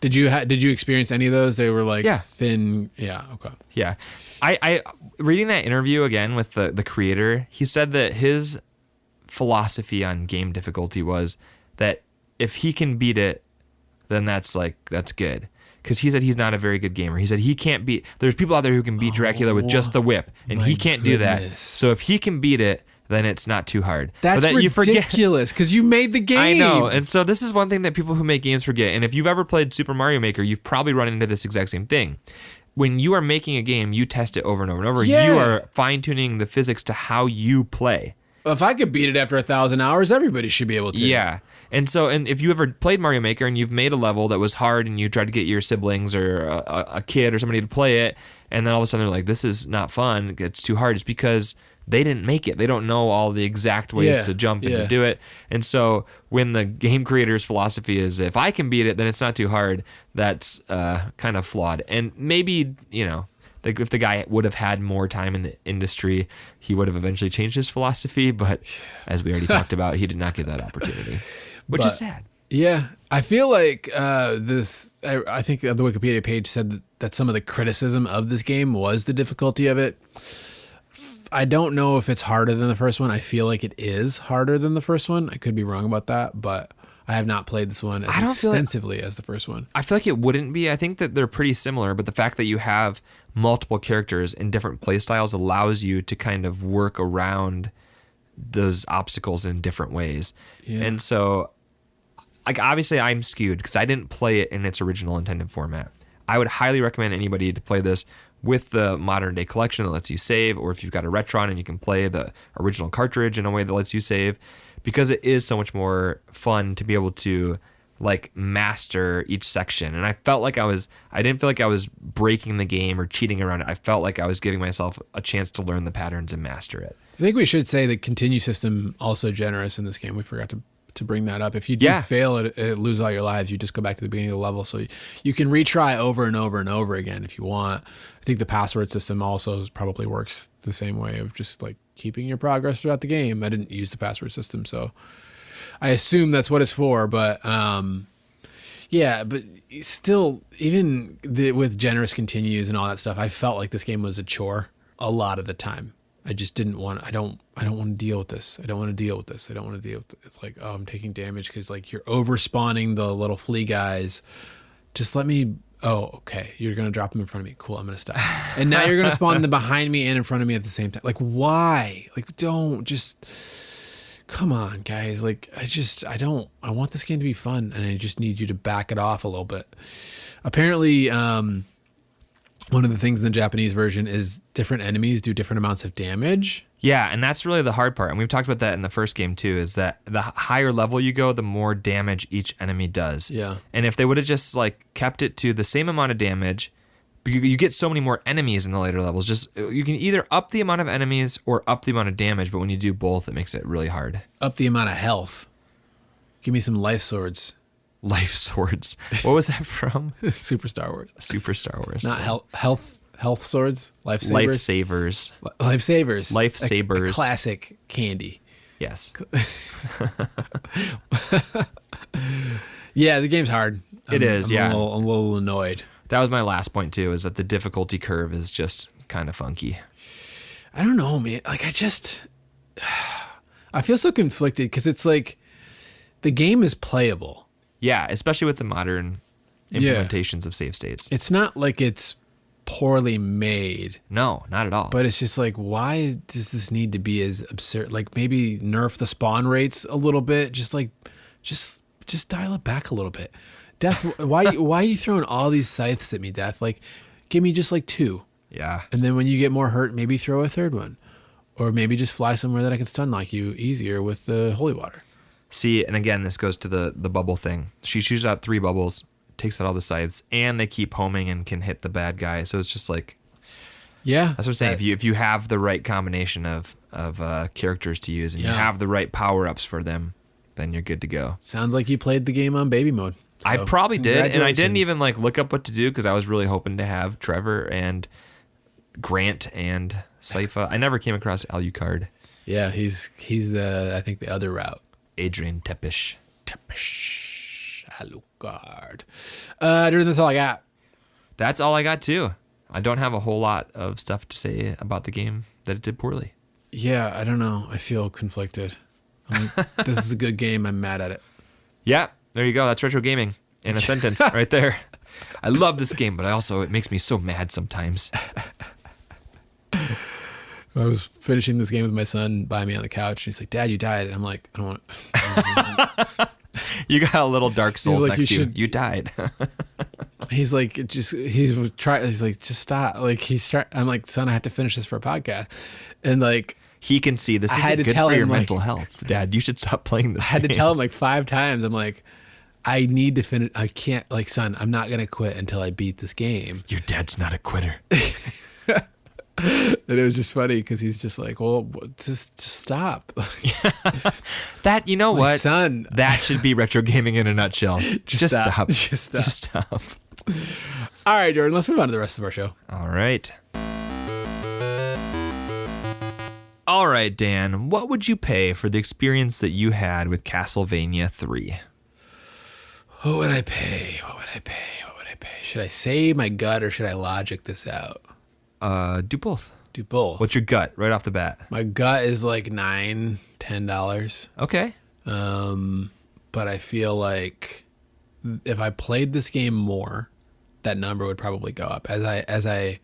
did you experience any of those? They were like thin. Yeah. Okay. Yeah. I reading that interview again with the creator, he said that his philosophy on game difficulty was that if he can beat it, then that's good. Because he said he's not a very good gamer. He said he can't beat. There's people out there who can beat Dracula with just the whip, and he can't do that. So if he can beat it, then it's not too hard. That's ridiculous. Because you made the game. I know, and so this is one thing that people who make games forget. And if you've ever played Super Mario Maker, you've probably run into this exact same thing. When you are making a game, you test it over and over and over. Yeah. You are fine-tuning the physics to how you play. Well, if I could beat it after 1,000 hours, everybody should be able to. Yeah. And if you ever played Mario Maker and you've made a level that was hard and you tried to get your siblings or a kid or somebody to play it, and then all of a sudden they're like, this is not fun, it's too hard, it's because they didn't make it. They don't know all the exact ways to jump and to do it. And so when the game creator's philosophy is, if I can beat it, then it's not too hard, that's kind of flawed. And maybe, like if the guy would have had more time in the industry, he would have eventually changed his philosophy. But as we already talked about, he did not get that opportunity, which is sad. Yeah. I feel like I think the Wikipedia page said that some of the criticism of this game was the difficulty of it. I don't know if it's harder than the first one. I feel like it is harder than the first one. I could be wrong about that, but I have not played this one as extensively as the first one. I feel like it wouldn't be. I think that they're pretty similar, but the fact that you have multiple characters in different play styles allows you to kind of work around those obstacles in different ways. Yeah. And so, like, obviously I'm skewed because I didn't play it in its original intended format. I would highly recommend anybody to play this with the modern day collection that lets you save, or if you've got a Retron and you can play the original cartridge in a way that lets you save, because it is so much more fun to be able to like master each section. And I didn't feel like I was breaking the game or cheating around it. I felt like I was giving myself a chance to learn the patterns and master it. I think we should say the continue system also generous in this game. We forgot to bring that up. If you do fail it, lose all your lives, you just go back to the beginning of the level. So you can retry over and over and over again if you want. I think the password system also probably works the same way of just like keeping your progress throughout the game. I didn't use the password system, so I assume that's what it's for. But but still, even with generous continues and all that stuff, I felt like this game was a chore a lot of the time. I just didn't want. I don't want to deal with this. I don't want to deal with this. I don't want to deal with it. It's like, oh, I'm taking damage because like you're over spawning the little flea guys. Just let me. Oh, okay. You're gonna drop them in front of me. Cool. I'm gonna stop. And now you're gonna spawn them behind me and in front of me at the same time. Like, why? Like, don't just. Come on, guys. Like, I want this game to be fun, and I just need you to back it off a little bit. Apparently, one of the things in the Japanese version is different enemies do different amounts of damage. Yeah, and that's really the hard part. And we've talked about that in the first game too, is that the higher level you go, the more damage each enemy does. Yeah. And if they would have just like kept it to the same amount of damage, you get so many more enemies in the later levels. Just you can either up the amount of enemies or up the amount of damage, but when you do both, it makes it really hard. Up the amount of health. Give me some life swords. Life swords. What was that from? Super Star Wars. Super Star Wars. Not health swords. Lifesavers. Lifesavers. A classic candy. Yes. Yeah, the game's hard. I'm a little annoyed. That was my last point too, is that the difficulty curve is just kind of funky. I don't know, man. Like I feel so conflicted because it's like the game is playable. Yeah, especially with the modern implementations of save states. It's not like it's poorly made. No, not at all. But it's just like, why does this need to be as absurd? Like maybe nerf the spawn rates a little bit. Just dial it back a little bit. Death, why are you throwing all these scythes at me, Death? Like, give me just like 2. Yeah. And then when you get more hurt, maybe throw a third one. Or maybe just fly somewhere that I can stun lock you easier with the holy water. See, and again, this goes to the bubble thing. She shoots out 3 bubbles, takes out all the scythes, and they keep homing and can hit the bad guy. So it's just like, yeah, that's what I'm saying. If you have the right combination of characters to use and you have the right power ups for them, then you're good to go. Sounds like you played the game on baby mode. So, I probably did, and I didn't even like look up what to do because I was really hoping to have Trevor and Grant and Sypha. I never came across Alucard. Yeah, he's I think the other route. Adrian Tepish. Alucard. Dude, that's all I got. That's all I got too. I don't have a whole lot of stuff to say about the game that it did poorly. Yeah, I don't know. I feel conflicted. This is a good game. I'm mad at it. Yeah, there you go. That's retro gaming in a sentence right there. I love this game, but it makes me so mad sometimes. I was finishing this game with my son by me on the couch, and he's like, "Dad, you died." And I'm like, "I don't want." You got a little Dark Souls like, next to you. You died. He's like, he's like, just stop. Like I'm like, son, I have to finish this for a podcast, and like he can see this isn't good for your mental health, Dad. You should stop playing this. I had to tell him like 5 times. I'm like, I need to finish. I can't, like, son, I'm not gonna quit until I beat this game. Your dad's not a quitter. And it was just funny because he's just like, well, just stop. That, you know what, son, that should be retro gaming in a nutshell. Just stop. Just stop. All right, Jordan, let's move on to the rest of our show. All right, Dan, what would you pay for the experience that you had with Castlevania 3? What would I pay? Should I say my gut or should I logic this out? Do both. What's your gut right off the bat? My gut is like $9-10. Okay. But I feel like if I played this game more, that number would probably go up as I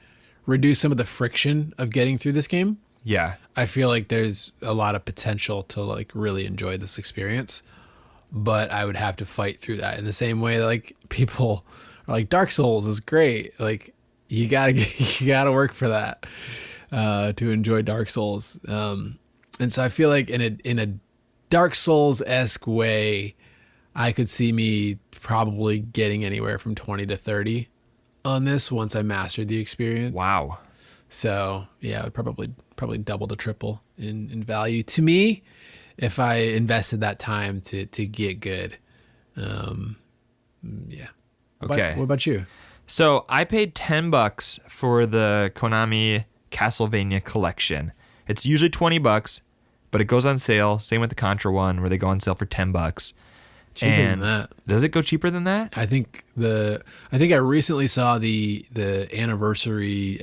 reduce some of the friction of getting through this game. Yeah. I feel like there's a lot of potential to like really enjoy this experience, but I would have to fight through that in the same way that, like, people are like, Dark Souls is great. Like, you gotta work for that to enjoy Dark Souls. And so I feel like in a Dark Souls-esque way, I could see me probably getting anywhere from 20 to 30 on this once I mastered the experience. Wow. So yeah, it would probably double to triple in value to me if I invested that time to get good. Yeah. Okay. What about you? So I paid $10 for the Konami Castlevania collection. It's usually $20, but it goes on sale. Same with the Contra one, where they go on sale for $10. Cheaper than that. Does it go cheaper than that? I think I recently saw the anniversary.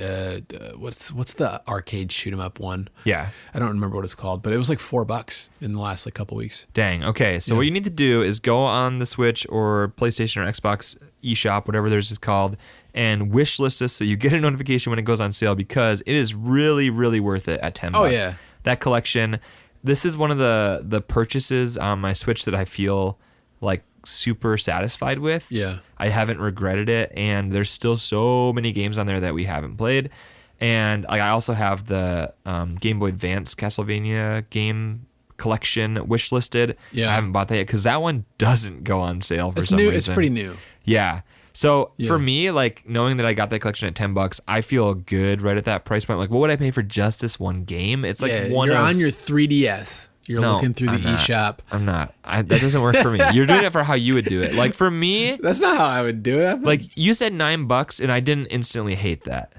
What's the arcade shoot 'em up one? Yeah, I don't remember what it's called, but it was like $4 in the last like couple weeks. Dang. Okay, so what you need to do is go on the Switch or PlayStation or Xbox eShop, whatever theirs is called, and wish list this so you get a notification when it goes on sale, because it is really, really worth it at $10. Oh yeah, that collection. This is one of the purchases on my Switch that I feel like super satisfied with. Yeah. I haven't regretted it, and there's still so many games on there that we haven't played. And I also have the Game Boy Advance Castlevania game collection wish listed. Yeah. I haven't bought that yet because that one doesn't go on sale for some reason. It's pretty new. Yeah. So for me, like, knowing that I got that collection at $10, I feel good right at that price point. Like, what would I pay for just this one game? It's like you're on your 3DS. You're looking through the eShop. I'm not. That doesn't work for me. You're doing it for how you would do it. Like, for me, that's not how I would do it. Like, you said $9, and I didn't instantly hate that.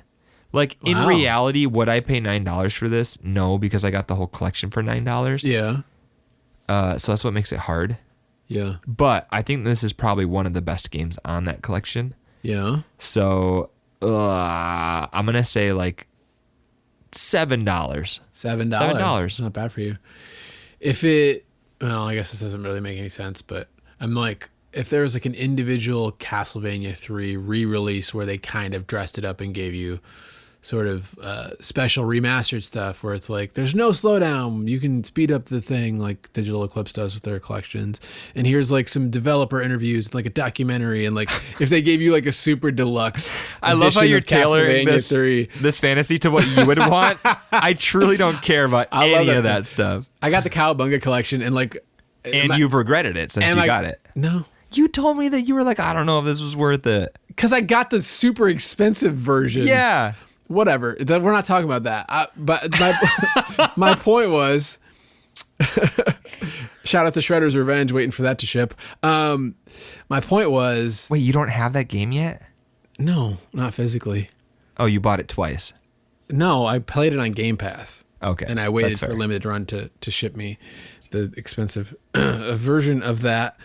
Like, in reality, would I pay $9 for this? No, because I got the whole collection for $9. Yeah. So that's what makes it hard. Yeah. But I think this is probably one of the best games on that collection. Yeah. So I'm gonna say like $7. $7. It's not bad for you. Well, I guess this doesn't really make any sense, but I'm like, if there was like an individual Castlevania 3 re-release where they kind of dressed it up and gave you sort of special remastered stuff where it's like there's no slowdown, you can speed up the thing like Digital Eclipse does with their collections, and here's like some developer interviews, like a documentary, and like if they gave you like a super deluxe I love how you're tailoring Castlevania 3. this fantasy to what you would want. I truly don't care about any of that stuff. I got the Cowabunga collection, and like, and you've regretted it since you got it. No, you told me that you were like, I don't know if this was worth it because I got the super expensive version. Yeah. Whatever. We're not talking about that. But my point was, shout out to Shredder's Revenge, waiting for that to ship. My point was, wait, you don't have that game yet? No, not physically. Oh, you bought it twice. No, I played it on Game Pass. Okay, and I waited for a limited run to ship me the expensive version of that.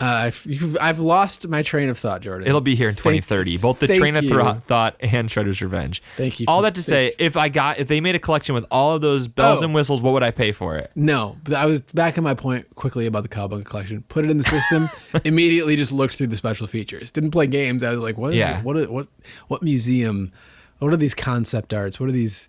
I've lost my train of thought, Jordan. It'll be here in 2030. Both the train of thought and Shredder's Revenge. Thank you. All that to say, if they made a collection with all of those bells and whistles, what would I pay for it? No, but I was back in my point quickly about the Cowabunga collection. Put it in the system. Immediately, just looked through the special features. Didn't play games. I was like, what is it? What museum? What are these concept arts? What are these?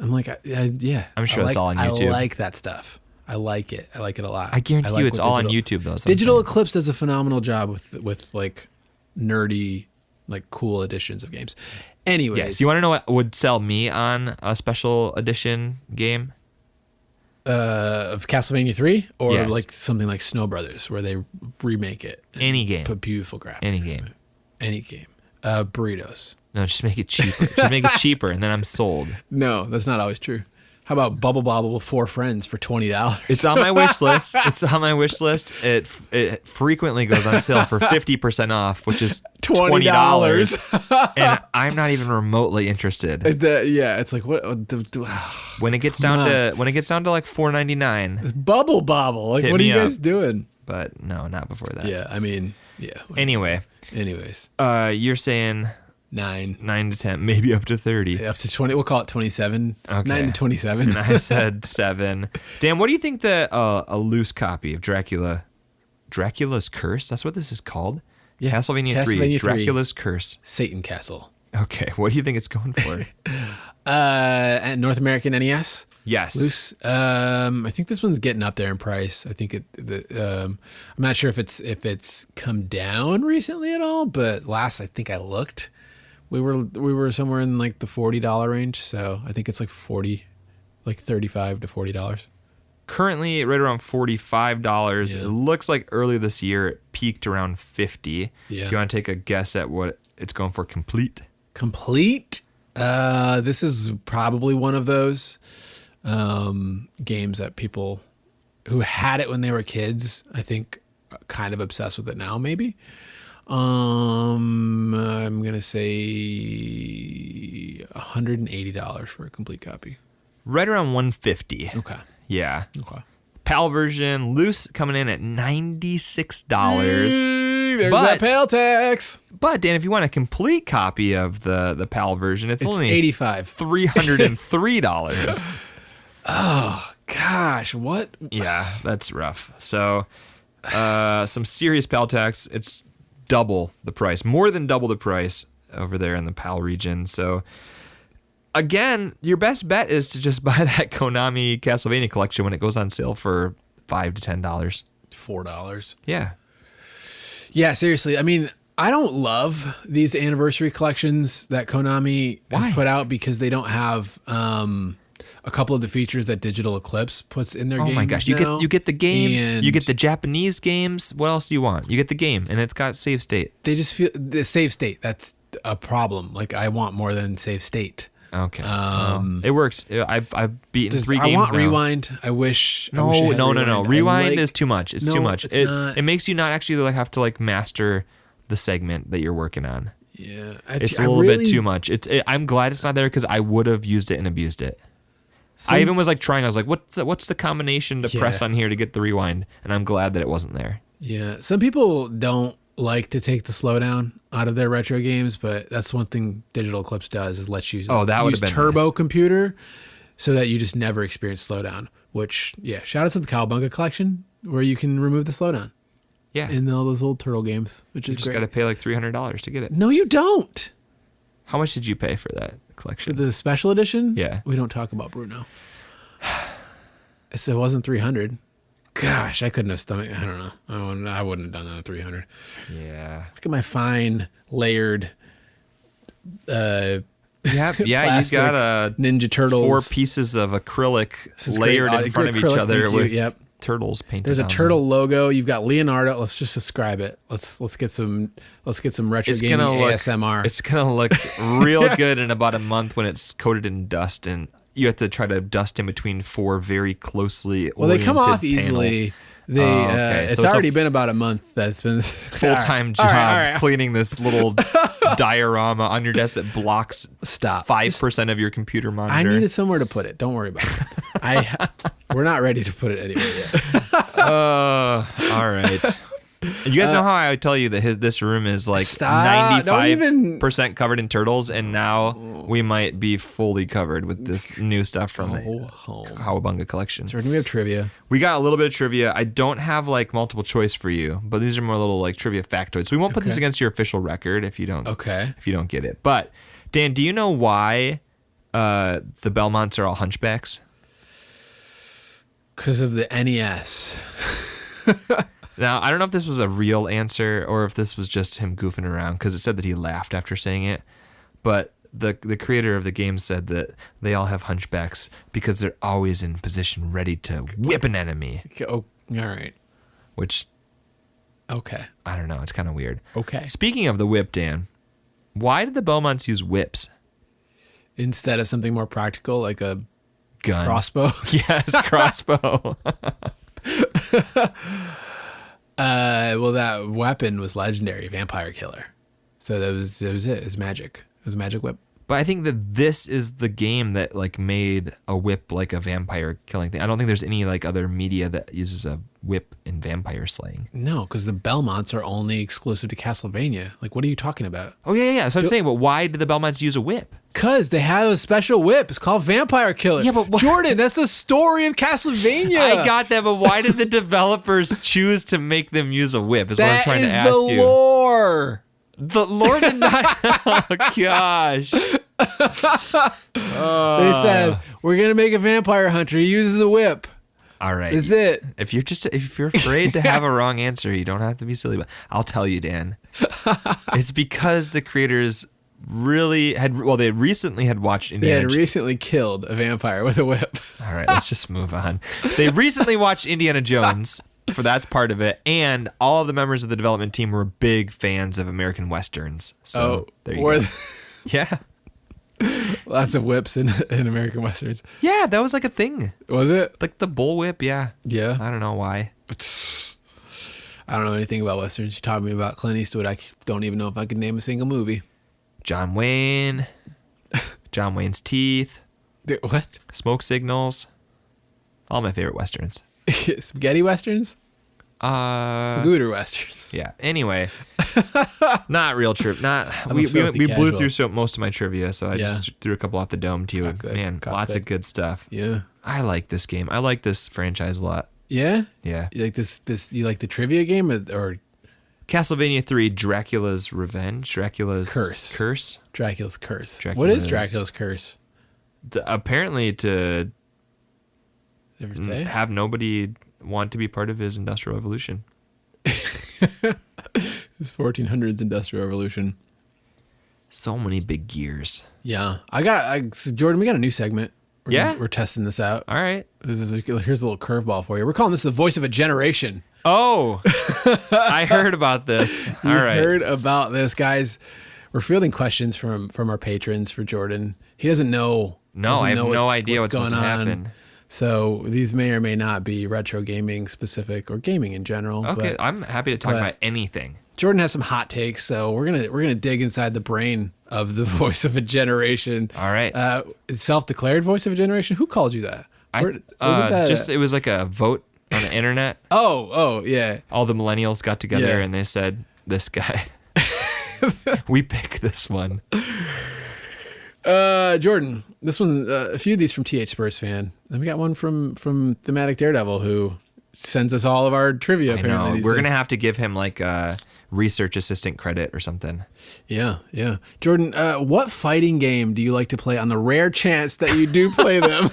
I'm like, yeah. I'm sure it's all on YouTube. I like that stuff. I like it. I like it a lot. I guarantee you it's all on YouTube though. Digital Eclipse does a phenomenal job with like nerdy, like cool editions of games. Anyways. Yes. You want to know what would sell me on a special edition game? Of Castlevania 3 or like something like Snow Brothers where they remake it. Any game. Put beautiful graphics. Any game. Burritos. No, just make it cheaper. Just make it cheaper and then I'm sold. No, that's not always true. How about Bubble Bobble 4 Friends for $20? It's on my wish list. It frequently goes on sale for 50% off, which is $20. And I'm not even remotely interested. It's like what when it gets down to like $4.99. It's Bubble Bobble. Like what are you guys doing? But no, not before that. Yeah, I mean, yeah. Anyways, you're saying 9 to 10, maybe up to 30. Up to 20. We'll call it 27. Okay. 9 to 27. And I said 7. Dan, what do you think a loose copy of Dracula's Curse? That's what this is called? Yeah. Castlevania 3, Dracula's Curse. Satan Castle. Okay. What do you think it's going for? And North American NES? Yes. Loose. I think this one's getting up there in price. I think I'm not sure if it's come down recently at all, but last I think I looked, we were somewhere in like the $40 range, so I think it's like $35 to $40. Currently right around $45. Yeah. It looks like early this year it peaked around $50. Yeah. Do you want to take a guess at what it's going for complete? Complete? This is probably one of those games that people who had it when they were kids, I think, kind of obsessed with it now, maybe. I'm gonna say $180 for a complete copy. Right around $150. Okay. Yeah. Okay. PAL version loose coming in at $96. There's that PAL tax. But Dan, if you want a complete copy of the PAL version, it's only $303. Oh gosh, what? Yeah, that's rough. So, some serious PAL tax. It's double the price, more than double the price over there in the PAL region. So, again, your best bet is to just buy that Konami Castlevania collection when it goes on sale for $5 to $10. $4. Yeah. Yeah, seriously. I mean, I don't love these anniversary collections that Konami has put out because they don't have a couple of the features that Digital Eclipse puts in their games. Oh my gosh, you get the games, you get the Japanese games. What else do you want? You get the game, and it's got save state. They just feel the save state. That's a problem. Like I want more than save state. Okay, it works. I've beaten 3 games. I want now. Rewind. I wish. No. Rewind is too much. It's too much. It makes you not actually have to master the segment that you're working on. Yeah, it's a little bit too much. I'm glad it's not there because I would have used it and abused it. I even was trying. I was like, what's the combination to press on here to get the rewind? And I'm glad that it wasn't there. Yeah, some people don't like to take the slowdown out of their retro games, but that's one thing Digital Eclipse does is lets you use turbo computer so that you just never experience slowdown. Which, shout out to the Cowabunga collection where you can remove the slowdown. Yeah, in all those old turtle games, which is great. You just got to pay like $300 to get it. No, you don't. How much did you pay for that For collection? the special edition? Yeah. We don't talk about Bruno. So it wasn't 300. Gosh, I couldn't have stomached. I don't know. I wouldn't have done that at 300. Yeah. Look at my fine layered Yeah, you plastic got a Ninja Turtles. 4 pieces of acrylic layered in front of each Acrylic, other thank you. with Yep. turtles painted. There's a on turtle them. logo. You've got Leonardo. Let's just describe it. Let's get some retro It's gaming gonna look ASMR. It's gonna look real good in about a month when it's coated in dust, and you have to try to dust in between 4 very closely. Well, they come oriented off easily. panels. Okay. It's So it's already a been about a month that's been full-time All job right. cleaning this little diorama on your desk that blocks Stop. 5% of your computer monitor. I needed somewhere to put it. Don't worry about it. We're not ready to put it anywhere yet. All right. You guys know how I would tell you that this room is like Stop. Don't 95% covered in turtles, and now we might be fully covered with this new stuff from the Go home. Cowabunga collection. Jordan, we have trivia. We got a little bit of trivia. I don't have like multiple choice for you, but these are more little like trivia factoids. So we won't put this Okay. against your official record if you don't Okay. get it. But Dan, do you know why the Belmonts are all hunchbacks? Because of the NES. Now, I don't know if this was a real answer or if this was just him goofing around, because it said that he laughed after saying it. But the creator of the game said that they all have hunchbacks because they're always in position ready to whip an enemy, Oh, all right. which, Okay. I don't know, it's kind of weird. Okay. Speaking of the whip, Dan, why did the Belmonts use whips? Instead of something more practical like a Gun. crossbow. Yes, crossbow. Well, that weapon was legendary, vampire killer. So that was it. It was magic. It was a magic whip. But I think that this is the game that like made a whip like a vampire killing thing. I don't think there's any like other media that uses a whip in vampire slaying. No, because the Belmonts are only exclusive to Castlevania. Like, what are you talking about? Oh yeah. So I'm saying, but why did the Belmonts use a whip? Because they have a special whip. It's called Vampire Killer. Yeah, but Jordan, that's the story of Castlevania. I got that, but why did the developers choose to make them use a whip? Is what I'm That trying is to ask the you. lore. The Lord did not. Oh gosh. They said, we're going to make a vampire hunter. He uses a whip. All right. That's it. If you're afraid to have a wrong answer, you don't have to be silly. But I'll tell you, Dan. It's because the creators they recently had watched They Indiana had recently killed a vampire with a whip. All right, let's just move on. They recently watched Indiana Jones, for that's part of it, and all of the members of the development team were big fans of American Westerns. So there you go. Yeah. Lots of whips in American Westerns. Yeah, that was like a thing. Was it? Like the bullwhip, yeah. Yeah. I don't know why. I don't know anything about Westerns. You taught me about Clint Eastwood. I don't even know if I could name a single movie. John Wayne, John Wayne's Teeth, What? Smoke Signals, all my favorite Westerns. Spaghetti Westerns? Spagooter Westerns. Yeah. Anyway, not real trip. I'm We a filthy blew casual. through most of my trivia, so I Yeah. just threw a couple off the dome to you. Got good. Man, Got lots good. of good stuff. Yeah. I like this game. I like this franchise a lot. Yeah? Yeah. You like this you like the trivia game or Castlevania 3, Dracula's Revenge, Dracula's Curse. Dracula's Curse? What Dracula's- is Dracula's Curse? Apparently to Ever say? have nobody want to be part of his industrial revolution. This 1400s Industrial Revolution. So many big gears. Yeah. So Jordan, we got a new segment. We're testing this out. All right. Here's a little curveball for you. We're calling this the voice of a generation. Oh, I heard about this. All right. Heard about this, guys. We're fielding questions from our patrons for Jordan. He doesn't know. No, I have no idea what's going to happen. So these may or may not be retro gaming specific or gaming in general. Okay, but I'm happy to talk about anything. Jordan has some hot takes, so we're gonna dig inside the brain of the voice of a generation. All right. Self-declared voice of a generation. Who called you that? Where did that- It was like a vote on the internet. Oh, yeah. All the millennials got together Yeah. and they said, "This guy." We pick this one. Jordan, this one, a few of these from TH Spurs fan. Then we got one from Thematic Daredevil who sends us all of our trivia. I Apparently, know. these We're days. gonna have to give him like research assistant credit or something. Yeah. Jordan, what fighting game do you like to play on the rare chance that you do play them?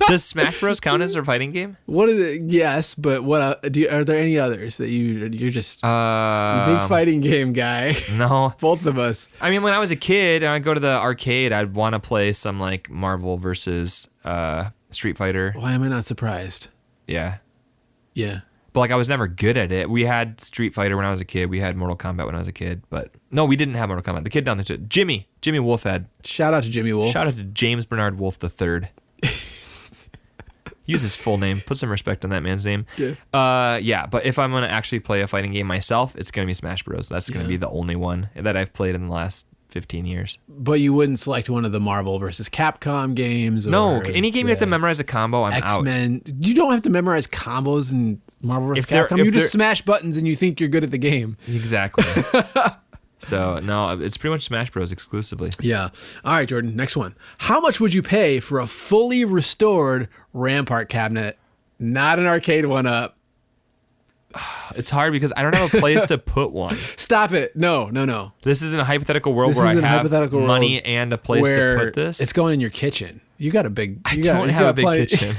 Does Smash Bros. Count as a fighting game? What is it? Yes, but what are there any others that you're just a big fighting game guy? No. Both of us. I mean, when I was a kid and I'd go to the arcade, I'd want to play some like Marvel versus Street Fighter. Why am I not surprised? Yeah. Yeah. But like I was never good at it. We had Street Fighter when I was a kid. We had Mortal Kombat when I was a kid. But no, we didn't have Mortal Kombat. The kid down the street, Jimmy Wolfhead. Shout out to Jimmy Wolf. Shout out to James Bernard Wolf III. Use his full name. Put some respect on that man's name. Yeah. But if I'm going to actually play a fighting game myself, it's going to be Smash Bros. That's going to be the only one that I've played in the last 15 years. But you wouldn't select one of the Marvel versus Capcom games? No, any game you have to memorize a combo, I'm out. X-Men. You don't have to memorize combos in Marvel versus Capcom. You just smash buttons and you think you're good at the game. Exactly. So, no, it's pretty much Smash Bros. Exclusively. Yeah. All right, Jordan, next one. How much would you pay for a fully restored Rampart cabinet? Not an arcade one-up. It's hard because I don't have a place to put one. Stop it. No. This isn't a hypothetical world where I have money and a place to put this. It's going in your kitchen. You got a big... I don't have a big kitchen.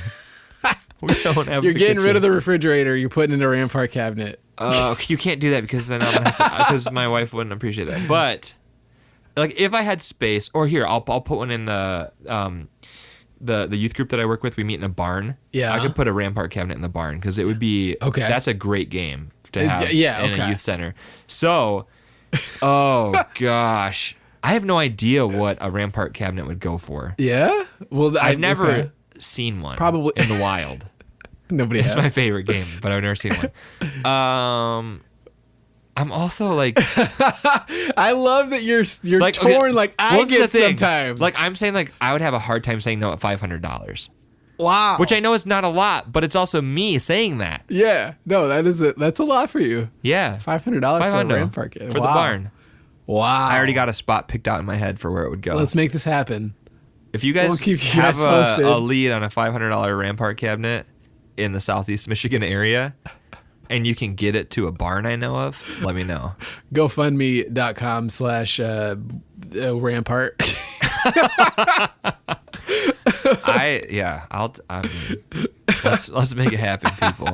We don't have You're getting rid of the refrigerator. You're putting in a Rampart cabinet. You can't do that because then I'm gonna because my wife wouldn't appreciate that. But like if I had space, or here I'll put one in the youth group that I work with. We meet in a barn. Yeah, I could put a Rampart cabinet in the barn because it would be okay. That's a great game to have in a youth center. So, oh gosh, I have no idea what a Rampart cabinet would go for. Yeah, well, I've never seen one. Probably in the wild. Nobody has. It's my favorite game, but I've never seen one. I'm also like... I love that you're like, torn okay, like I get sometimes. Like I'm saying like I would have a hard time saying no at $500. Wow. Which I know is not a lot, but it's also me saying that. Yeah. No, that's a lot for you. Yeah. $500 for a Rampart for the barn. Wow. I already got a spot picked out in my head for where it would go. Let's make this happen. If you guys have a lead on a $500 Rampart cabinet in the Southeast Michigan area and you can get it to a barn I know of, let me know. GoFundMe.com/Rampart. Let's make it happen, people.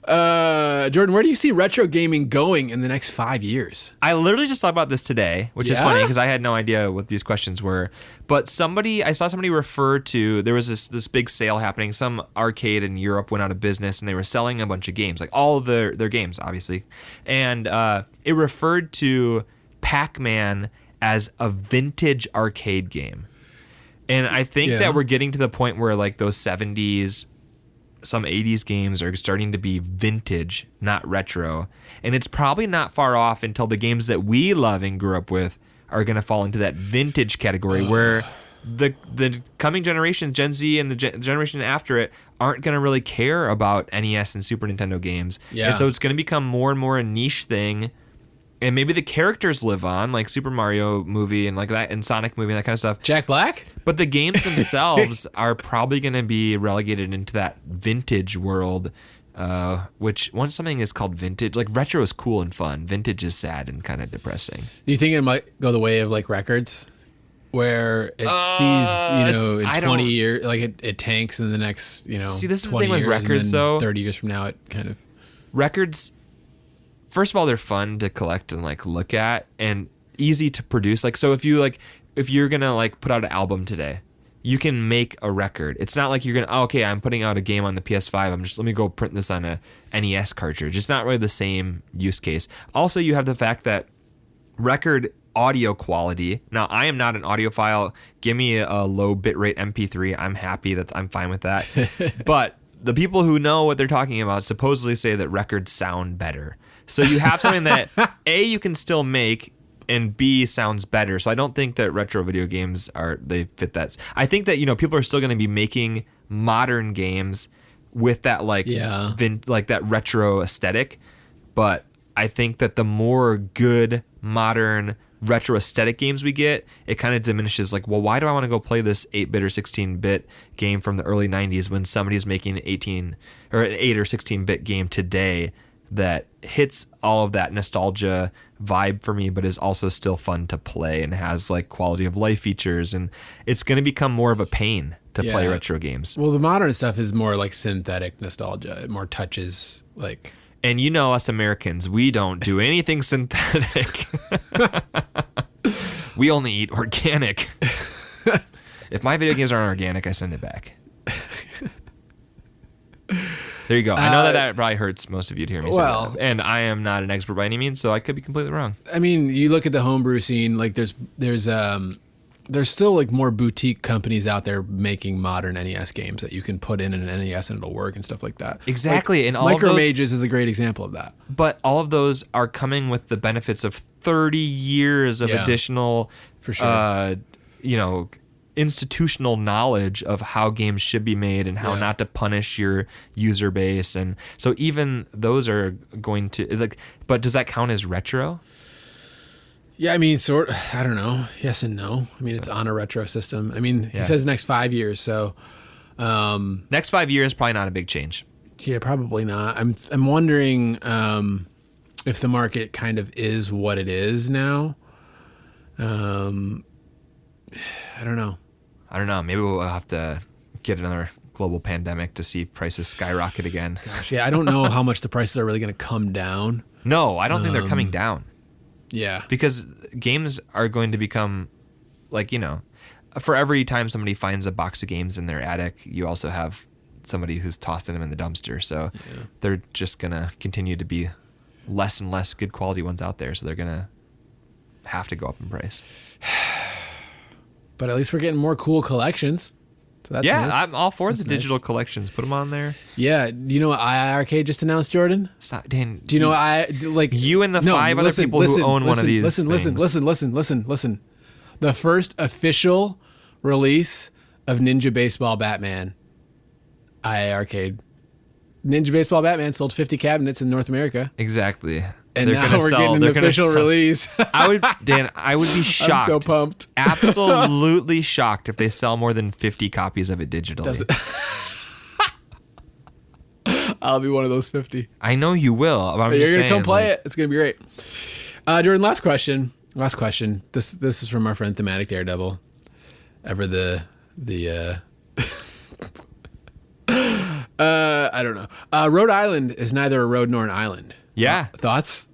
Jordan, where do you see retro gaming going in the next 5 years? I literally just thought about this today, which is funny because I had no idea what these questions were. But I saw somebody refer to, there was this big sale happening. Some arcade in Europe went out of business and they were selling a bunch of games, like all of their games, obviously. And it referred to Pac-Man as a vintage arcade game. And I think that we're getting to the point where like those 70s, some 80s games are starting to be vintage, not retro. And it's probably not far off until the games that we love and grew up with are going to fall into that vintage category where the coming generations, Gen Z and the generation after it, aren't going to really care about NES and Super Nintendo games. Yeah. And so it's going to become more and more a niche thing. And maybe the characters live on, like Super Mario movie and like that, and Sonic movie and that kind of stuff. Jack Black? But the games themselves are probably going to be relegated into that vintage world, which once something is called vintage, like retro is cool and fun. Vintage is sad and kind of depressing. Do you think it might go the way of like records? Where it sees, in 20 years, like it tanks in the next, See, this is the 20 thing with years, records, though. 30 years from now, it kind of... Records... First of all, they're fun to collect and like look at and easy to produce. Like, so if you're going to like put out an album today, you can make a record. It's not like you're going to, okay, I'm putting out a game on the PS5. Let me go print this on a NES cartridge. It's not really the same use case. Also, you have the fact that record audio quality. Now, I am not an audiophile. Give me a low bitrate MP3. I'm happy I'm fine with that. But the people who know what they're talking about supposedly say that records sound better. So you have something that A, you can still make, and B, sounds better. So I don't think that retro video games they fit that. I think that, people are still going to be making modern games with that like that retro aesthetic. But I think that the more good modern retro aesthetic games we get, it kind of diminishes like, well, why do I want to go play this 8-bit or 16-bit game from the early 90s when somebody's making an 8 or 16-bit game today that hits all of that nostalgia vibe for me, but is also still fun to play and has like quality of life features. And it's going to become more of a pain to play retro games. Well, the modern stuff is more like synthetic nostalgia. It more touches like. And you know, us Americans, we don't do anything synthetic. We only eat organic. If my video games aren't organic, I send it back. There you go. I know that probably hurts most of you to hear me say that. And I am not an expert by any means, so I could be completely wrong. I mean, you look at the homebrew scene, like there's still like more boutique companies out there making modern NES games that you can put in an NES and it'll work and stuff like that. Exactly. Like, and all Micro of those, Mages is a great example of that. But all of those are coming with the benefits of 30 years of additional, for sure. Institutional knowledge of how games should be made and how not to punish your user base. And so even those are going to like, but does that count as retro? Yeah, I mean, I don't know. Yes and no. I mean, it's on a retro system. I mean, he says next 5 years, so next 5 years, probably not a big change. Yeah, probably not. I'm wondering if the market kind of is what it is now. I don't know. Maybe we'll have to get another global pandemic to see prices skyrocket again. Gosh, yeah, I don't know how much the prices are really going to come down. No, I don't think they're coming down. Yeah. Because games are going to become, like, for every time somebody finds a box of games in their attic, you also have somebody who's tossing them in the dumpster. So they're just going to continue to be less and less good quality ones out there. So they're going to have to go up in price. But at least we're getting more cool collections. So that's nice. I'm all for the digital collections. Put them on there. Yeah. Do you know what Arcade just announced, Jordan? Stop, Dan. Do you know what you and the five other people who own one of these listen. The first official release of Ninja Baseball Batman. Arcade. Ninja Baseball Batman sold 50 cabinets in North America. Exactly. And now we're getting an official release. I would be shocked. I'm so pumped. Absolutely shocked if they sell more than 50 copies of it digitally. I'll be one of those 50. I know you will. But you're going to come play it. It's going to be great. Jordan, last question. This is from our friend Thematic Daredevil. Ever the I don't know. Rhode Island is neither a road nor an island. Yeah. Thoughts?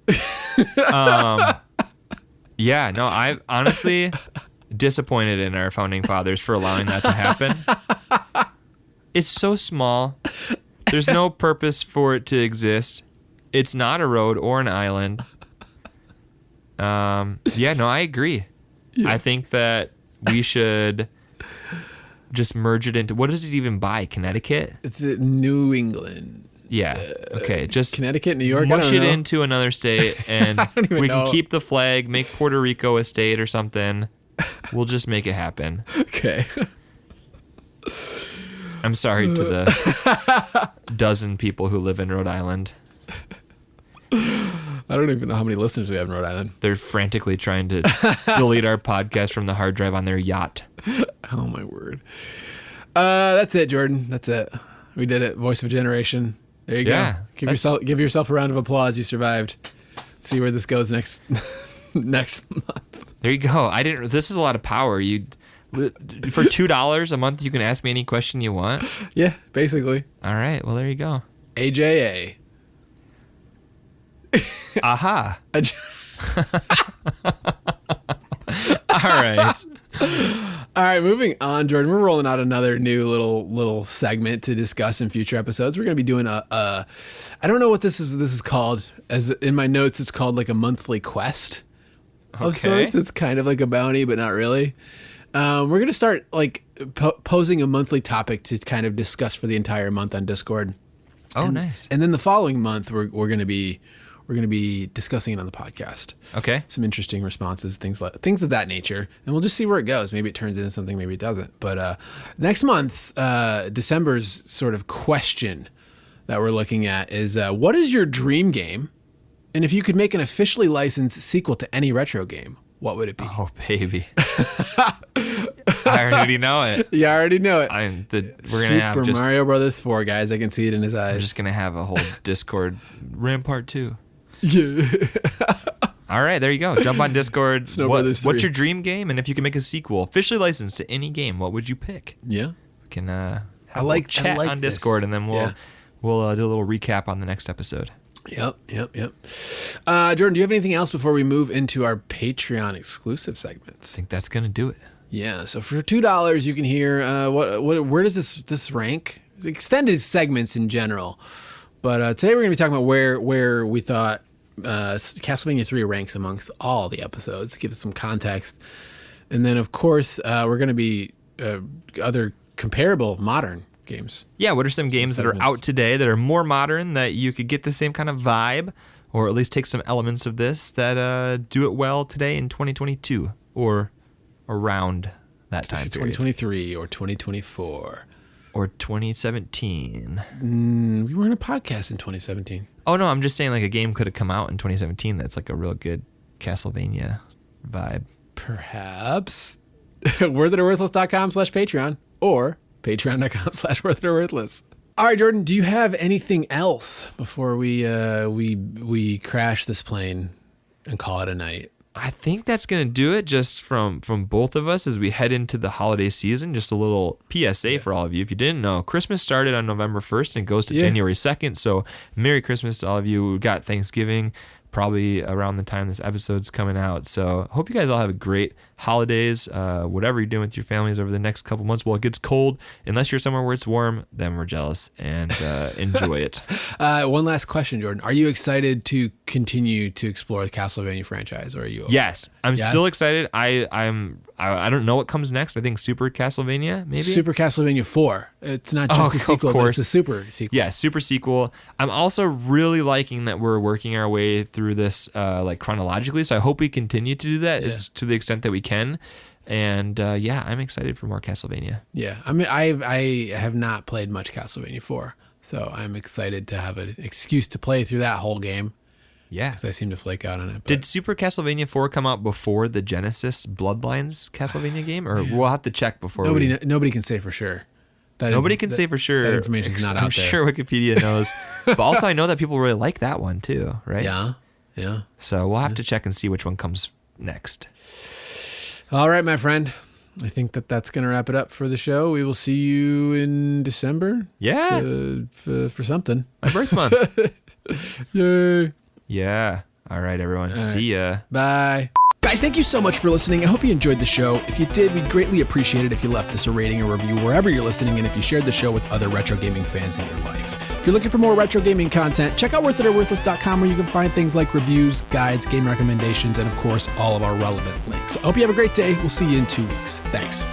Yeah, no, I honestly disappointed in our founding fathers for allowing that to happen. It's so small. There's no purpose for it to exist. It's not a road or an island. I agree. Yeah. I think that we should just merge it into, what does it even buy? Connecticut? It's New England. Yeah. Okay. Just Connecticut, New York. Mush it into another state, and we can keep the flag, make Puerto Rico a state or something. We'll just make it happen. Okay. I'm sorry to the dozen people who live in Rhode Island. I don't even know how many listeners we have in Rhode Island. They're frantically trying to delete our podcast from the hard drive on their yacht. Oh my word. That's it, Jordan. That's it. We did it. Voice of a generation. There you go. Give yourself a round of applause. You survived. Let's see where this goes next month. There you go. This is a lot of power. For $2 a month, you can ask me any question you want. Yeah, basically. All right. Well, there you go. AJA. Aha. All right, moving on, Jordan. We're rolling out another new little segment to discuss in future episodes. We're going to be doing I don't know what this is called. As in my notes, it's called like a monthly quest of sorts. It's kind of like a bounty, but not really. We're going to start like posing a monthly topic to kind of discuss for the entire month on Discord. Oh, nice. And then the following month, we're going to be discussing it on the podcast. Okay. Some interesting responses, things of that nature, and we'll just see where it goes. Maybe it turns into something, maybe it doesn't. But next month, December's sort of question that we're looking at is, what is your dream game? And if you could make an officially licensed sequel to any retro game, what would it be? Oh, baby. I already know it. You already know it. We're gonna have Super Mario Brothers 4, guys. I can see it in his eyes. We're just gonna have a whole Discord Rampart 2. Yeah. All right, there you go. Jump on Discord. Snow Brothers 3. What's your dream game? And if you can make a sequel, officially licensed to any game, what would you pick? Yeah. We can have a chat on Discord, this. And then we'll do a little recap on the next episode. Yep. Jordan, do you have anything else before we move into our Patreon exclusive segments? I think that's gonna do it. Yeah. So for $2, you can hear where does this rank? Extended segments in general, but today we're gonna be talking about where we thought Castlevania 3 ranks amongst all the episodes. Give us some context, and then of course we're gonna be other comparable modern games. Yeah, what are some games that are out today that are more modern that you could get the same kind of vibe, or at least take some elements of this that do it well today in 2022 or around that time period? 2023 or 2024 or 2017. We were in a podcast in 2017. Oh no, I'm just saying like a game could have come out in 2017 that's like a real good Castlevania vibe. Perhaps. worthitoworthless.com/Patreon or patreon.com/worthitoworthless. All right, Jordan, do you have anything else before we crash this plane and call it a night? I think that's going to do it just from both of us as we head into the holiday season. Just a little PSA for all of you. If you didn't know, Christmas started on November 1st and it goes to January 2nd. So Merry Christmas to all of you. We've got Thanksgiving probably around the time this episode's coming out. So hope you guys all have a great holidays, whatever you're doing with your families over the next couple months. Well, it gets cold. Unless you're somewhere where it's warm, then we're jealous and enjoy it. One last question, Jordan. Are you excited to continue to explore the Castlevania franchise, or are you? Yes, I'm still excited. I don't know what comes next. I think Super Castlevania, maybe? Super Castlevania 4. It's not just a sequel, but it's a super sequel. Yeah, super sequel. I'm also really liking that we're working our way through this like chronologically, so I hope we continue to do that to the extent that we can. And I'm excited for more Castlevania. Yeah, I mean, I have not played much Castlevania 4, so I'm excited to have an excuse to play through that whole game. Yeah, because I seem to flake out on it. But. Did Super Castlevania 4 come out before the Genesis Bloodlines Castlevania game, or we'll have to check before? Nobody can say for sure. Nobody can say for sure. That information's not out there. I'm sure Wikipedia knows, but also I know that people really like that one too, right? Yeah. So we'll have to check and see which one comes next. All right, my friend. I think that's going to wrap it up for the show. We will see you in December. Yeah. For something. My birth month. Yay. Yeah. All right, everyone. See ya. Bye. Guys, thank you so much for listening. I hope you enjoyed the show. If you did, we'd greatly appreciate it if you left us a rating or review wherever you're listening, and if you shared the show with other retro gaming fans in your life. If you're looking for more retro gaming content, check out worthitoworthless.com, where you can find things like reviews, guides, game recommendations, and of course, all of our relevant links. I hope you have a great day. We'll see you in 2 weeks. Thanks.